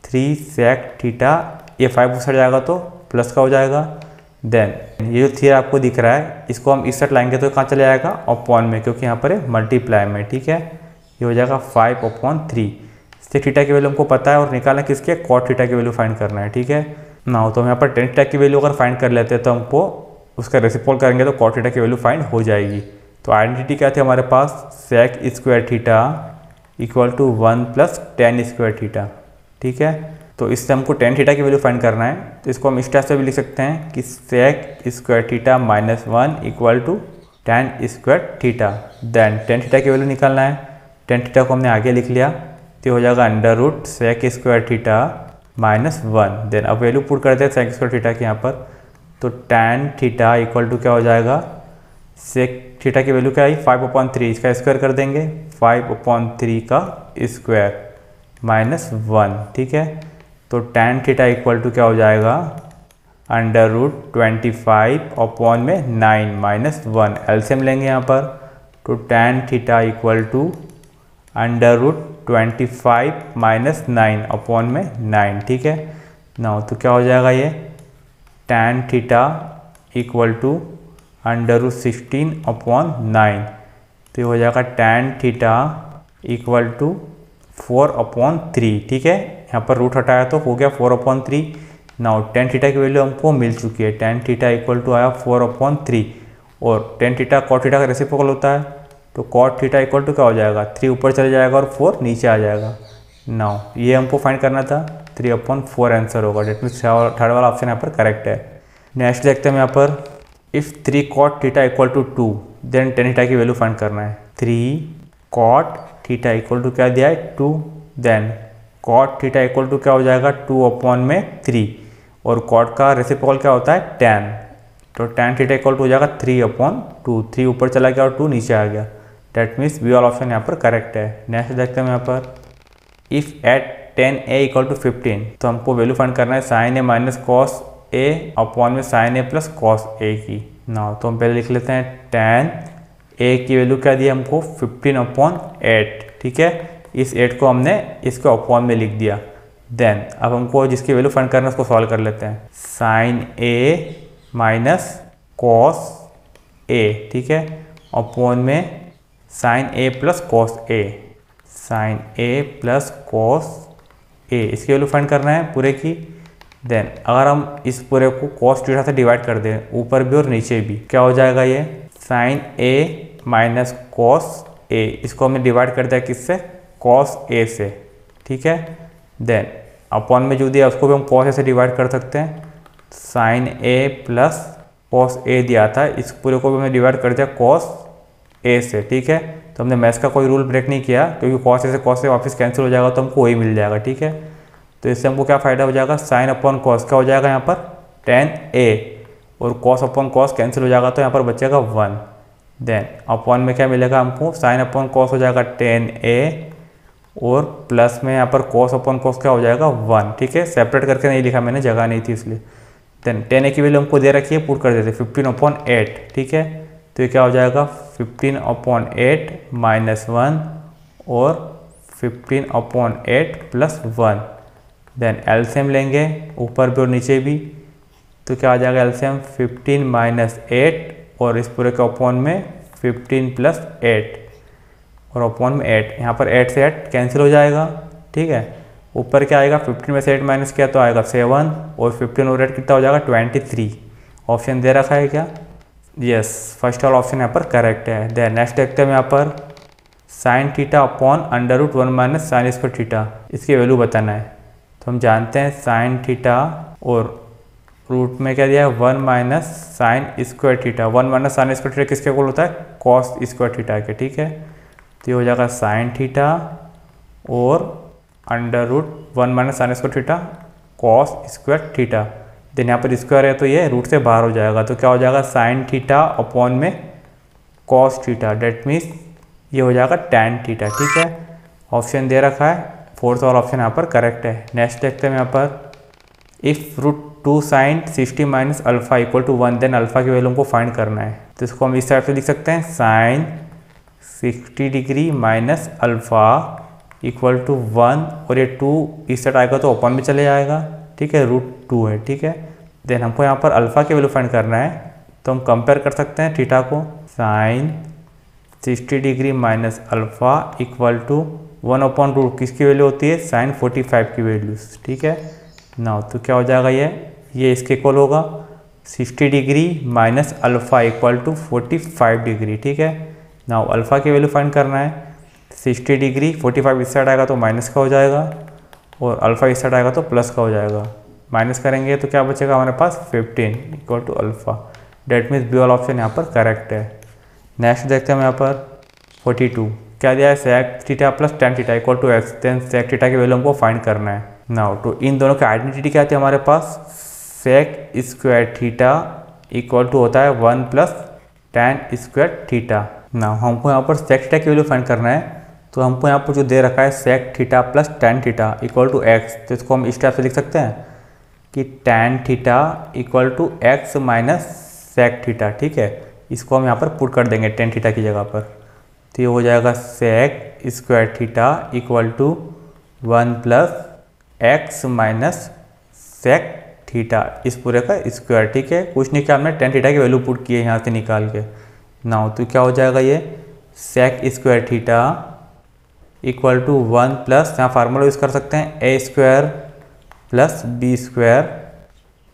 3 सेक थीटा, ये 5 उस साइड जाएगा तो प्लस का हो जाएगा। देन ये जो थीटा आपको दिख रहा है इसको हम इस साइड लाएंगे तो कहाँ चले जाएगा, अपॉन में, क्योंकि यहाँ पर मल्टीप्लाई में, ठीक है। ये हो जाएगा 5/3। इससे थीटा की वैल्यू हमको पता है और निकालना किसके, कॉट थीटा की वैल्यू फाइंड करना है, ठीक है ना। तो हम यहाँ पर टेन थीटा की वैल्यू अगर फाइंड कर लेते हैं तो हमको उसका रेसिप्रोकल करेंगे तो कॉट थीटा की वैल्यू फाइंड हो जाएगी। तो आइडेंटिटी क्या थी हमारे पास, sec square theta equal to 1 + tan square theta, ठीक है। तो इससे हमको टेन थीटा की वैल्यू फाइंड करना है, तो इसको हम इस टाइप से भी लिख सकते हैं कि sec square theta -1 equal to tan square theta. Then tan theta की वैल्यू निकालना है, टेन थीटा को हमने आगे लिख लिया तो हो जाएगा under root sec square theta -1। Then अब वैल्यू पुट करते हैं सेक स्क्वायर थीटा की यहाँ पर, तो tan थीटा इक्वल टू क्या हो जाएगा, सेक थीटा की वैल्यू क्या आई 5/3, इसका स्क्वायर कर देंगे 5/3 का स्क्वायर -1, ठीक है। तो tan थीटा इक्वल टू क्या हो जाएगा, अंडर रूट 25/9 -1, एलसीएम लेंगे यहाँ पर, तो tan theta equal to under root 25 -9 9, ठीक है ना। तो क्या हो जाएगा ये, tan theta equal to under root 16/9, तो ये हो जाएगा tan थीटा इक्वल टू 4/3, ठीक है। यहाँ पर रूट हटाया तो हो गया 4/3। नाउ tan थीटा की वैल्यू हमको मिल चुकी है, tan थीटा इक्वल टू आया 4/3, और tan थीटा cot थीटा का रेसिप्रोकल होता है, तो cot थीटा इक्वल टू क्या हो जाएगा, 3 ऊपर चले जाएगा और 4 नीचे आ जाएगा। नाउ ये हमको फाइंड करना था, 3/4 आंसर होगा, डेट मीन्स थर्ड वाला ऑप्शन यहाँ पर करेक्ट है। नेक्स्ट देखते हैं यहाँ पर, if 3 cot theta equal to 2 then tan theta की वैल्यू फाइंड करना है। 3 cot थीटा इक्वल टू क्या दिया है, 2, देन cot थीटा इक्वल टू क्या हो जाएगा, 2/3, और cot का रेसिप्रोकल क्या होता है, tan, तो tan थीटा इक्वल टू हो जाएगा 3/2, 3 ऊपर चला गया और 2 नीचे आ गया, डेट मीन्स बी वाला ऑप्शन यहाँ पर करेक्ट है। नेक्स्ट देखते हैं यहाँ पर, if eight tan a equal to 15, तो हमको वैल्यू फाइंड करना है sin a - cos a upon में sin a + cos a की। ना तो हम पहले लिख लेते हैं tan a की वैल्यू क्या दी हमको, 15/8, ठीक है। इस 8 को हमने इसके अपॉन में लिख दिया। देन अब हमको जिसकी वैल्यू फाइंड करना है उसको सॉल्व कर लेते हैं, sin a - cos a, ठीक है, अपॉन में sin a + cos a, sin a + cos a, इसकी वैल्यू फाइंड करना है पूरे की। देन अगर हम इस पूरे को cos थीटा से डिवाइड कर दें, ऊपर भी और नीचे भी, क्या हो जाएगा ये, sin a - cos a, इसको हमने डिवाइड कर दिया किससे, cos a से, ठीक है। देन अपॉन में जो दिया उसको भी हम cos a से डिवाइड कर सकते हैं, sin a + cos a दिया था, इस पूरे को भी हमने डिवाइड कर दिया cos a से, ठीक है। तो हमने मैथ्स का कोई रूल ब्रेक नहीं किया, क्योंकि cos a से cos a वापस कैंसिल हो जाएगा तो हमको वही मिल जाएगा, ठीक है। तो इससे हमको क्या फ़ायदा हो जाएगा, sin/cos क्या हो जाएगा यहाँ पर, tan a, और cos/cos कैंसिल हो जाएगा तो यहाँ पर बचेगा 1। देन अपॉन में क्या मिलेगा हमको, sin/cos हो जाएगा tan a, और प्लस में यहाँ पर cos/cos क्या हो जाएगा 1, ठीक है। सेपरेट करके नहीं लिखा मैंने, जगह नहीं थी इसलिए। देन tan a की वैल्यू हमको दे रखी है, पुट कर देते 15/8, ठीक है। तो ये क्या हो जाएगा, 15/8 -1 और 15/8 + 1। देन एलसीएम लेंगे ऊपर भी और नीचे भी, तो क्या आ जाएगा एलसीएम, 15 - 8 और इस पूरे के अपॉन में 15 + 8 और अपॉन में 8, यहाँ पर 8 से 8 कैंसिल हो जाएगा, ठीक है। ऊपर क्या आएगा, 15 में से 8 माइनस किया तो आएगा 7, और 15 और 8 कितना हो जाएगा 23। ऑप्शन दे रखा है क्या, यस, फर्स्ट वाला ऑप्शन यहाँ पर करेक्ट है। देन नेक्स्ट देखते हैं यहाँ पर, sin theta upon under root 1 - sin square theta, इसकी वैल्यू बताना है। तो हम जानते हैं sin थीटा और रूट में क्या दिया है 1 - sin square theta, 1 - sin square theta किसके इक्वल होता है, cos स्क्वायर थीटा के, ठीक है। तो ये हो जाएगा sin थीटा और under root 1 - sin square theta cos square theta. Then यहाँ पर स्क्वायर है तो ये रूट से बाहर हो जाएगा, तो क्या हो जाएगा sin थीटा अपॉन में cos थीटा, डेट मीन्स ये हो जाएगा tan थीटा, ठीक है। ऑप्शन दे रखा है, फोर्थ वाला ऑप्शन यहाँ पर करेक्ट है। नेक्स्ट देखते हैं यहाँ पर, if √2 sin 60 - alpha equal to 1 देन अल्फ़ा की वैल्यू हमको फाइंड करना है। तो इसको हम इस टाइप से लिख सकते हैं, sin 60 degree - alpha equal to 1 और ये 2 इस साइड आएगा तो ओपन में चले जाएगा, ठीक है, √2 है, ठीक है। देन हमको यहाँ पर अल्फ़ा की वैल्यू फाइंड करना है, तो हम कंपेयर कर सकते हैं थीटा को। Sine 60 degree minus alpha equal to 1/√, किसकी वैल्यू होती है, साइन 45 की वैल्यूज़, ठीक है। नाउ तो क्या हो जाएगा, ये इसके इक्वल होगा 60 degree minus alpha equal to 45 degree, ठीक है। नाउ अल्फ़ा की वैल्यू फाइंड करना है, 60 डिग्री 45 इस साइड आएगा तो माइनस का हो जाएगा और अल्फ़ा इस साइड आएगा तो प्लस का हो जाएगा। माइनस करेंगे तो क्या बचेगा हमारे पास 15 equal to alpha. That means B वाला ऑप्शन यहाँ पर करेक्ट है। नेक्स्ट देखते हैं हम यहाँ पर 42, क्या दिया है, sec theta plus tan theta equal to x. Then sec theta की वैल्यू हमको फाइंड करना है। नाउ तो इन दोनों की आइडेंटिटी क्या आती है हमारे पास, sec square theta equal to होता है 1 plus tan square theta. Now हमको यहाँ पर सेक थीटा की वैल्यू फाइंड करना है, तो हमको यहाँ पर जो दे रखा है sec theta plus tan theta equal to x, तो इसको हम इस टाइप से लिख सकते हैं कि tan theta equal to x minus sec theta, ठीक है। इसको हम यहाँ पर पुट कर देंगे टेन थीटा की जगह पर, तो ये हो जाएगा sec square theta equal to 1 plus x minus sec theta, इस पूरे का स्क्वायर, ठीक है। कुछ नहीं किया हमने, टेन थीटा की वैल्यू पुट की है यहाँ से निकाल के। नाउ तो क्या हो जाएगा, ये sec square theta equal to 1 plus, यहाँ फार्मूला यूज़ कर सकते हैं, A square plus B square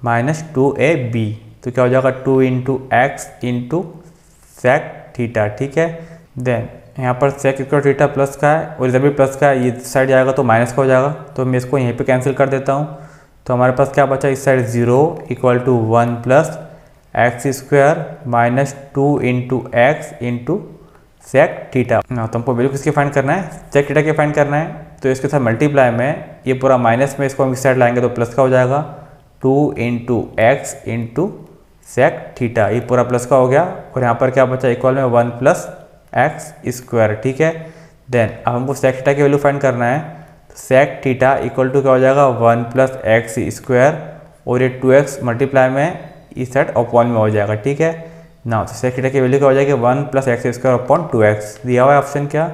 minus 2ab, तो क्या हो जाएगा 2 into x into sec theta, ठीक है। देन यहाँ पर सेक स्क्वायर थीटा प्लस का है और इधर भी प्लस का है, ये साइड जाएगा तो माइनस का हो जाएगा, तो मैं इसको यहीं पे कैंसिल कर देता हूँ। तो हमारे पास क्या बचा, इस side 0 equal to 1 plus x square minus 2 into x into sec theta. तो हमको वैल्यू किसके फाइंड करना है, सेक थीटा के फाइंड करना है, तो इसके साथ मल्टीप्लाई में ये पूरा माइनस में इसको हम इस साइड लाएंगे तो प्लस का हो जाएगा, 2 into x into sec theta, ये पूरा प्लस का हो गया। और यहाँ पर क्या बचा, इक्वल में 1 प्लस एक्स स्क्वायर, ठीक है। देन अब हमको सेक थीटा की वैल्यू फाइंड करना है, तो सेक थीटा इक्वल टू क्या हो जाएगा, 1 प्लस एक्स स्क्वायर और ये 2x मल्टीप्लाई में इस साइड अपॉन में हो जाएगा, ठीक है ना। तो सेक थीटा की वैल्यू क्या हो जाएगी, 1 plus x square upon 2x, दिया हुआ है ऑप्शन क्या,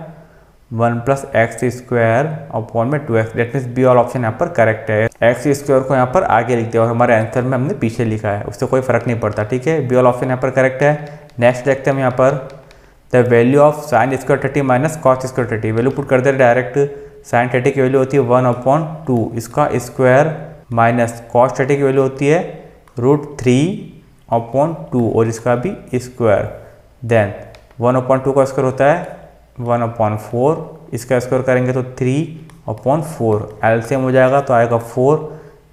1 प्लस एक्स स्क्वायर अपॉन में 2x, डेट मीन्स बी वाला ऑप्शन यहाँ पर करेक्ट है। एक्स स्क्वायर को यहाँ पर आगे लिख दिया और हमारे आंसर में हमने पीछे लिखा है, उससे कोई फर्क नहीं पड़ता, ठीक है। बी वाला ऑप्शन यहाँ पर करेक्ट है। नेक्स्ट देखते हैं हम यहाँ पर, the value of sine square 30 minus cos square 30, value put कर दे डायरेक्ट। साइन 30 की वैल्यू होती है 1/2, इसका स्क्वायर माइनस कॉस 30 की वैल्यू होती है √3/2 और इसका भी स्क्वायर। देन 1/2 का स्क्वायर होता है 1/4, इसका स्क्वायर करेंगे तो 3/4, एलसीएम हो जाएगा तो आएगा 4।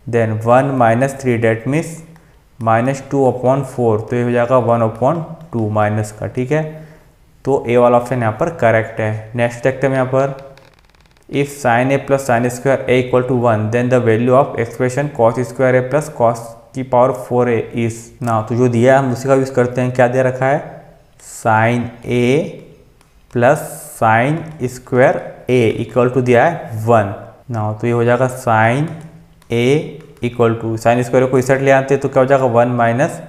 देन 1 माइनस 3 डेट मीन्स -2/4, तो ये हो जाएगा 1/2 माइनस का, ठीक है। तो ए वाला ऑप्शन यहाँ पर करेक्ट है। नेक्स्ट देखते हैं यहाँ पर, if sine A plus sine square A equal to 1 then the value of expression cos square A plus cos की पावर 4a इज। ना तो जो दिया है हम उसी का यूज़ करते हैं। क्या दे रखा है, sine A plus sine square A equal to दिया है 1। ना तो ये हो जाएगा sine A equal to, sine square को इस साइड ले आते हैं तो क्या हो जाएगा 1 माइनस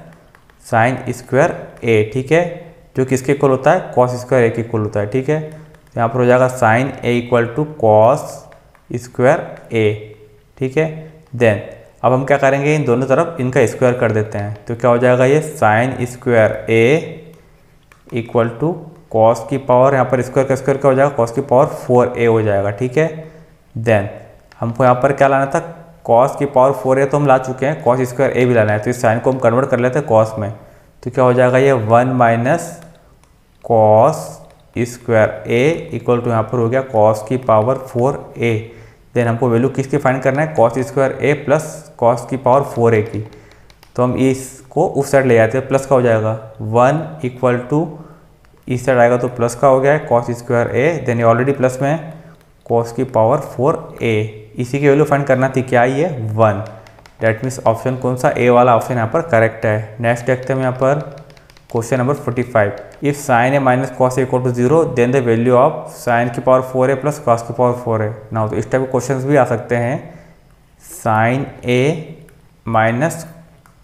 साइन स्क्वायर ए, ठीक है, जो किसके इक्वल होता है, कॉस स्क्वायर ए के इक्वल होता है, ठीक है। तो यहाँ पर हो जाएगा sine A equal to cos square A, ठीक है। देन अब हम क्या करेंगे, इन दोनों तरफ इनका स्क्वायर कर देते हैं, तो क्या हो जाएगा, ये sine square A equal to cos की पावर, यहाँ पर स्क्वायर का स्क्वायर क्या हो जाएगा, कॉस की पावर 4a हो जाएगा, ठीक है। देन हमको यहाँ पर क्या लाना था, कॉस की पावर 4a तो हम ला चुके हैं, कॉस स्क्वायर ए भी लाना है, तो इस साइन को हम कन्वर्ट कर लेते हैं कॉस में, तो क्या हो जाएगा, ये 1 minus cos square A equal to यहाँ पर हो गया कॉस की पावर 4a। देन हमको वैल्यू किसकी फाइंड करना है, cos square A plus cos की पावर 4a की, तो हम इसको उस साइड ले जाते हैं, प्लस का हो जाएगा 1 इक्वल टू, इस साइड आएगा तो प्लस का हो गया है कॉस स्क्वायर ए, देन ये ऑलरेडी प्लस में है कॉस की पावर 4a, इसी की वैल्यू फाइंड करना थी, क्या आई है 1, डेट मीन्स ऑप्शन कौन सा, ए वाला ऑप्शन यहाँ पर करेक्ट है। नेक्स्ट देखते हैं यहाँ पर question number 45, if sine A minus cos A equal to 0 then the value of sine की पावर 4a प्लस कॉस की पावर 4a। ना तो इस टाइप के क्वेश्चंस भी आ सकते हैं, sine A minus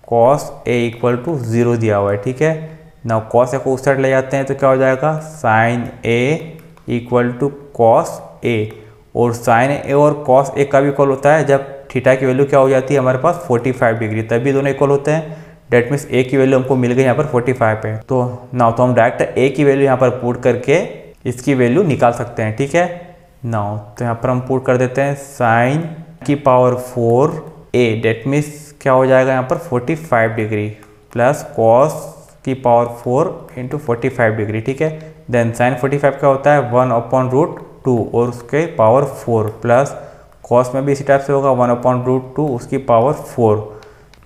cos A equal to 0 दिया हुआ है, ठीक है ना। कॉस ए को उस साइड ले जाते हैं तो क्या हो जाएगा, sine A equal to cos A, और साइन ए और कॉस ए का भी इक्वल होता है जब थीटा की वैल्यू क्या हो जाती है हमारे पास 45 डिग्री, तभी दोनों इक्वल होते हैं। डेट मीन्स ए की वैल्यू हमको मिल गई यहाँ पर 45 पे। तो नाउ तो हम डायरेक्ट ए की वैल्यू यहाँ पर पुट करके इसकी वैल्यू निकाल सकते हैं, ठीक है। नाउ तो यहाँ पर हम पुट कर देते हैं साइन की पावर 4 ए, डेट मीन्स क्या हो जाएगा यहाँ पर 45 डिग्री प्लस कॉस की पावर 4 इंटू 45 डिग्री, ठीक है। देन साइन 45 का होता है 1/√2 और उसके पावर 4 प्लस कॉस में भी इसी टाइप से होगा 1/√2 उसकी पावर 4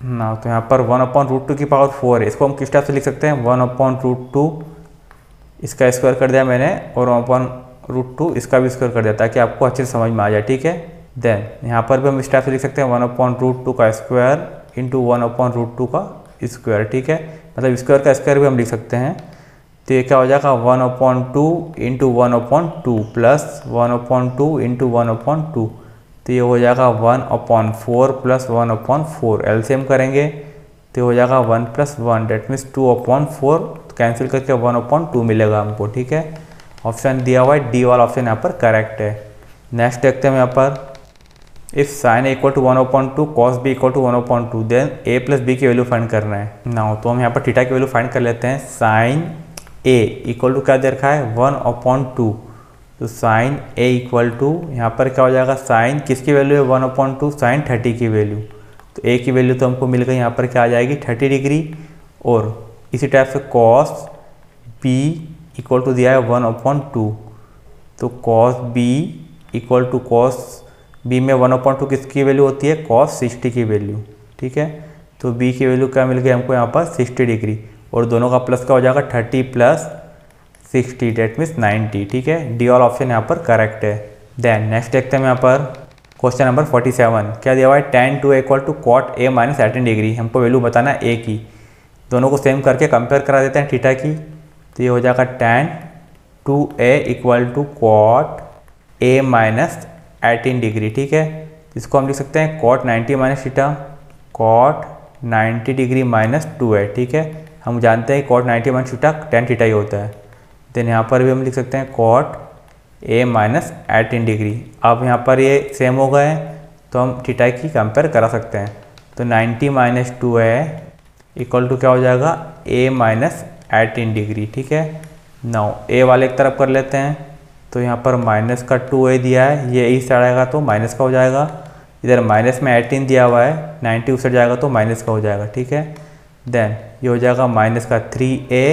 ना। तो यहाँ पर 1/√2 की पावर 4 है, इसको हम किस टाइप से लिख सकते हैं 1/√2 इसका स्क्वायर कर दिया मैंने और 1/√2 इसका भी स्क्वायर कर दिया ताकि आपको अच्छे से समझ में आ जाए, ठीक है। देन यहाँ पर भी हम इस टाइप से लिख सकते हैं 1/√2 का स्क्वायर इंटू 1/√2 का स्क्वायर, ठीक है। मतलब स्क्वायर का स्क्वायर भी हम लिख सकते हैं। तो ये क्या हो जाएगा 1/2 इंटू 1/2 प्लस 1/2 इंटू 1/2, तो ये हो जाएगा 1/4 प्लस 1/4। एलसीएम करेंगे तो हो जाएगा 1 + 1 डेट मीन्स 2/4, कैंसिल करके 1/2 मिलेगा हमको, ठीक है। ऑप्शन दिया हुआ है डी वाला ऑप्शन यहाँ पर करेक्ट है। नेक्स्ट देखते हैं यहाँ पर if sine A equal to 1/2 cos B equal to 1/2 then A plus B की वैल्यू फाइंड करना है। नाउ तो हम यहाँ पर थीटा की वैल्यू फाइंड कर लेते हैं। साइन ए इक्वल टू क्या दे रखा है 1/2, तो साइन ए इक्वल टू यहाँ पर क्या हो जाएगा साइन किसकी वैल्यू है 1/2 साइन 30 की वैल्यू, तो ए की वैल्यू तो हमको मिल गई यहाँ पर क्या आ जाएगी 30 डिग्री। और इसी टाइप से कॉस बी इक्वल टू दिया है 1/2, तो cos B equal to cos B में 1/2 किसकी वैल्यू होती है कॉस 60 की वैल्यू, ठीक है। तो बी की वैल्यू क्या मिल गई हमको यहाँ पर 60 डिग्री और दोनों का प्लस क्या हो जाएगा 30 + 60 डेट मीन्स 90, ठीक है। डी वाला ऑप्शन यहाँ पर करेक्ट है। देन नेक्स्ट देखते हैं यहाँ पर क्वेश्चन नंबर 47 क्या दिया हुआ है tan 2a equal to cot a minus 18 degree, हमको वैल्यू बताना है a की। दोनों को सेम करके कंपेयर करा देते हैं थीटा की, तो ये हो जाएगा tan 2a equal to cot a minus 18 degree, ठीक है। इसको हम लिख सकते हैं cot 90 minus theta, cot 90 degree minus 2a, ठीक है। हम जानते हैं cot 90 minus theta tan theta ही होता है। देन यहाँ पर भी हम लिख सकते हैं कॉट a माइनस 18 डिग्री। अब यहाँ पर ये सेम हो गए तो हम थीटा की कंपेयर करा सकते हैं। तो 90 माइनस 2a इक्वल टू क्या हो जाएगा a माइनस 18 डिग्री, ठीक है। नाउ a वाले एक तरफ कर लेते हैं, तो यहाँ पर माइनस का 2a दिया है, ये इस साइड आएगा तो माइनस का हो जाएगा। इधर माइनस में 18 दिया हुआ है 90 उस साइड जाएगा तो माइनस का हो जाएगा, ठीक है। देन ये हो जाएगा माइनस का 3a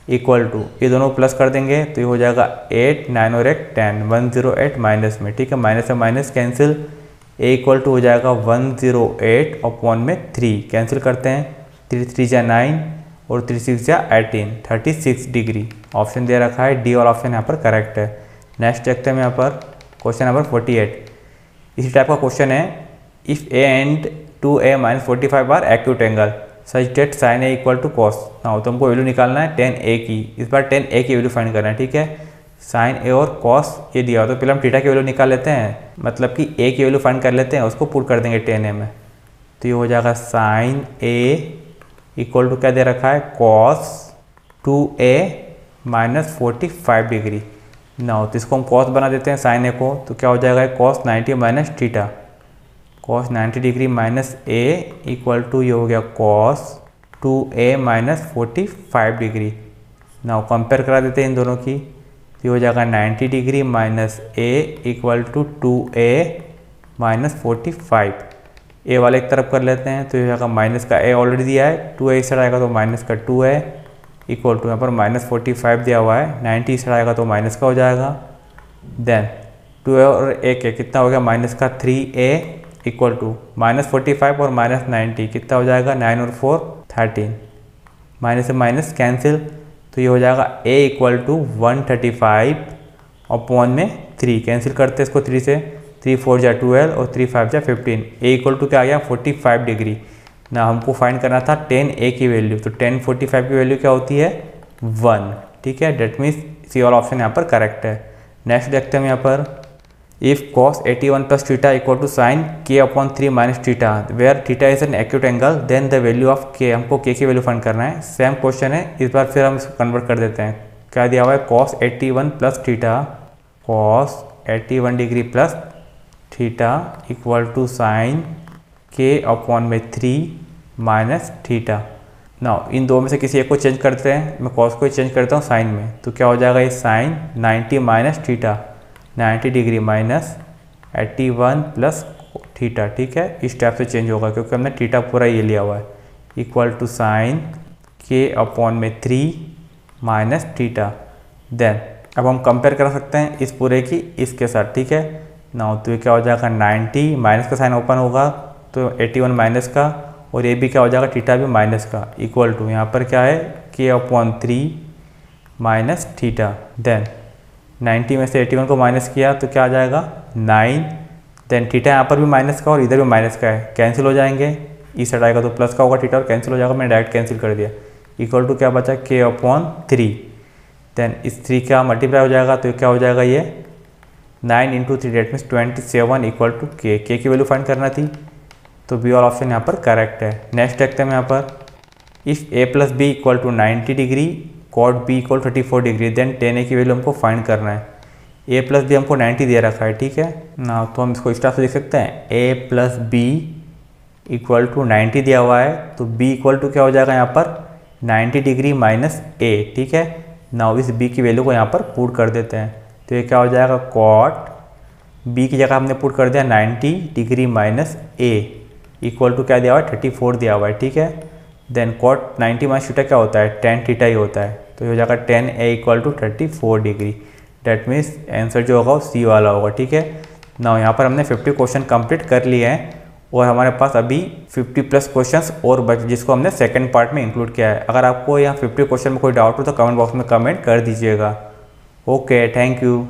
इक्वल टू ये दोनों प्लस कर देंगे तो ये हो जाएगा 8 9 और 1 10 108 माइनस में, ठीक है। माइनस से minus cancel, a equal to हो जाएगा 108 अपॉन में 3 कैंसिल करते हैं, 3 3 जा 9 और 3 6 जा 18 36 डिग्री। ऑप्शन दे रखा है डी वाला ऑप्शन यहाँ पर करेक्ट है। नेक्स्ट देखते हैं यहाँ पर क्वेश्चन नंबर 48। इसी टाइप का क्वेश्चन है if a and 2a minus 45 are acute angle such that sine A equal to cos. Now तो हमको वैल्यू निकालना है 10a की, इस बार 10a की वैल्यू फाइंड करना है, ठीक है। साइन ए और कॉस ये दिया हो तो पहले हम थीटा की वैल्यू निकाल लेते हैं, मतलब कि a की वैल्यू फाइंड कर लेते हैं, उसको पुट कर देंगे 10a में। तो ये हो जाएगा साइन ए इक्वल टू क्या दे रखा है cos 2a minus 45 degree. Now तो इसको हम कॉस बना देते हैं साइन ए को, तो क्या हो जाएगा cos 90 minus theta, cos 90 degree minus a equal to ये हो गया cos 2a minus 45 degree. Now compare करा देते हैं इन दोनों की, ये हो जाएगा 90 degree minus a equal to 2a minus 45। a वाले एक तरफ कर लेते हैं तो ये हो जाएगा माइनस का a ऑलरेडी दिया है, 2a इस साइड आएगा तो माइनस का 2a इक्वल टू यहाँ पर माइनस 45 दिया हुआ है, 90 इस साइड आएगा तो माइनस का हो जाएगा। देन 2a और a के कितना हो गया माइनस का 3a इक्वल टू माइनस 45 और माइनस 90 कितना हो जाएगा 9 और 4 13, माइनस से माइनस कैंसिल, तो ये हो जाएगा a इक्वल टू 135 अपॉन में 3 कैंसिल करते हैं इसको 3 से, 3 4 जा 12 और 3 5 जा 15। a इक्वल टू क्या आ गया 45 डिग्री। ना हमको फाइंड करना था 10a की वैल्यू, तो 10 45 की वैल्यू क्या होती है 1, ठीक है। डेट मीन्स सी वाला ऑप्शन यहाँ पर करेक्ट है। नेक्स्ट देखते हैं यहाँ पर if cos 81 plus theta equal to sine k upon 3 minus theta where theta is an acute angle then the value of k, हमको k की वैल्यू फाइंड करना है। सेम क्वेश्चन है, इस बार फिर हम इसको कन्वर्ट कर देते हैं। क्या दिया हुआ है cos 81 plus theta, cos 81 degree plus theta equal to sine K upon में 3 माइनस थीटा। नाउ इन दो में से किसी एक को चेंज करते हैं, मैं कॉस को चेंज करता हूँ साइन में, तो क्या हो जाएगा ये sine 90 minus theta, 90 degree minus 81 plus theta. ठीक है, इस टाइप से चेंज होगा क्योंकि हमने थीटा पूरा ये लिया हुआ है, equal to sine K upon में 3 माइनस थीटा। देन अब हम कंपेयर कर सकते हैं इस पूरे की इसके साथ। ठीक है, नाउ तो ये क्या हो जाएगा 90 माइनस का साइन ओपन होगा तो 81 माइनस का, और ये भी क्या हो जाएगा थीटा भी माइनस का, इक्वल टू यहाँ पर क्या है के अपॉन 3 माइनस थीटा। देन 90 में से 81 को माइनस किया तो क्या आ जाएगा 9। देन थीटा यहाँ पर भी माइनस का और इधर भी माइनस का है, कैंसिल हो जाएंगे, इस साइड आएगा तो प्लस का होगा थीटा और कैंसिल हो जाएगा, मैंने डायरेक्ट कैंसिल कर दिया, इक्वल टू क्या बचा के अपॉन 3। देन इस 3 का मल्टीप्लाई हो जाएगा तो क्या हो जाएगा ये 9 into 3 that means 27 equal to K की वैल्यू फाइंड करना थी, तो बी वाला ऑप्शन यहाँ पर करेक्ट है। नेक्स्ट देखते हैं हम यहाँ पर, if A plus B equal to 90 degree cot B equal 34 degree, then tan A की वैल्यू हमको फाइंड करना है। ए प्लस बी हमको 90 दे रखा है। ठीक है ना, तो हम इसको इस तरह से देख सकते हैं, ए प्लस बी इक्वल टू 90 दिया हुआ है तो बी इक्वल टू क्या हो जाएगा यहाँ पर 90 डिग्री माइनस ए। ठीक है ना, इस बी की वैल्यू को यहाँ पर पुट कर देते हैं तो ये क्या हो जाएगा कॉट बी की जगह हमने पुट कर दिया 90 degree minus A equal to क्या दिया हुआ है 34 दिया हुआ है। ठीक है, देन कॉट 90 माइनस थीटा क्या होता है tan थीटा ही होता है, तो ये हो जाएगा tan a equal to 34 degree. That means answer जो होगा वो सी वाला होगा। ठीक है ना, यहाँ पर हमने 50 क्वेश्चन कंप्लीट कर लिए हैं और हमारे पास अभी 50 प्लस क्वेश्चंस और बचे जिसको हमने सेकंड पार्ट में इंक्लूड किया है। अगर आपको यहाँ 50 क्वेश्चन में कोई डाउट हो तो कमेंट बॉक्स में कमेंट कर दीजिएगा। Okay, thank you.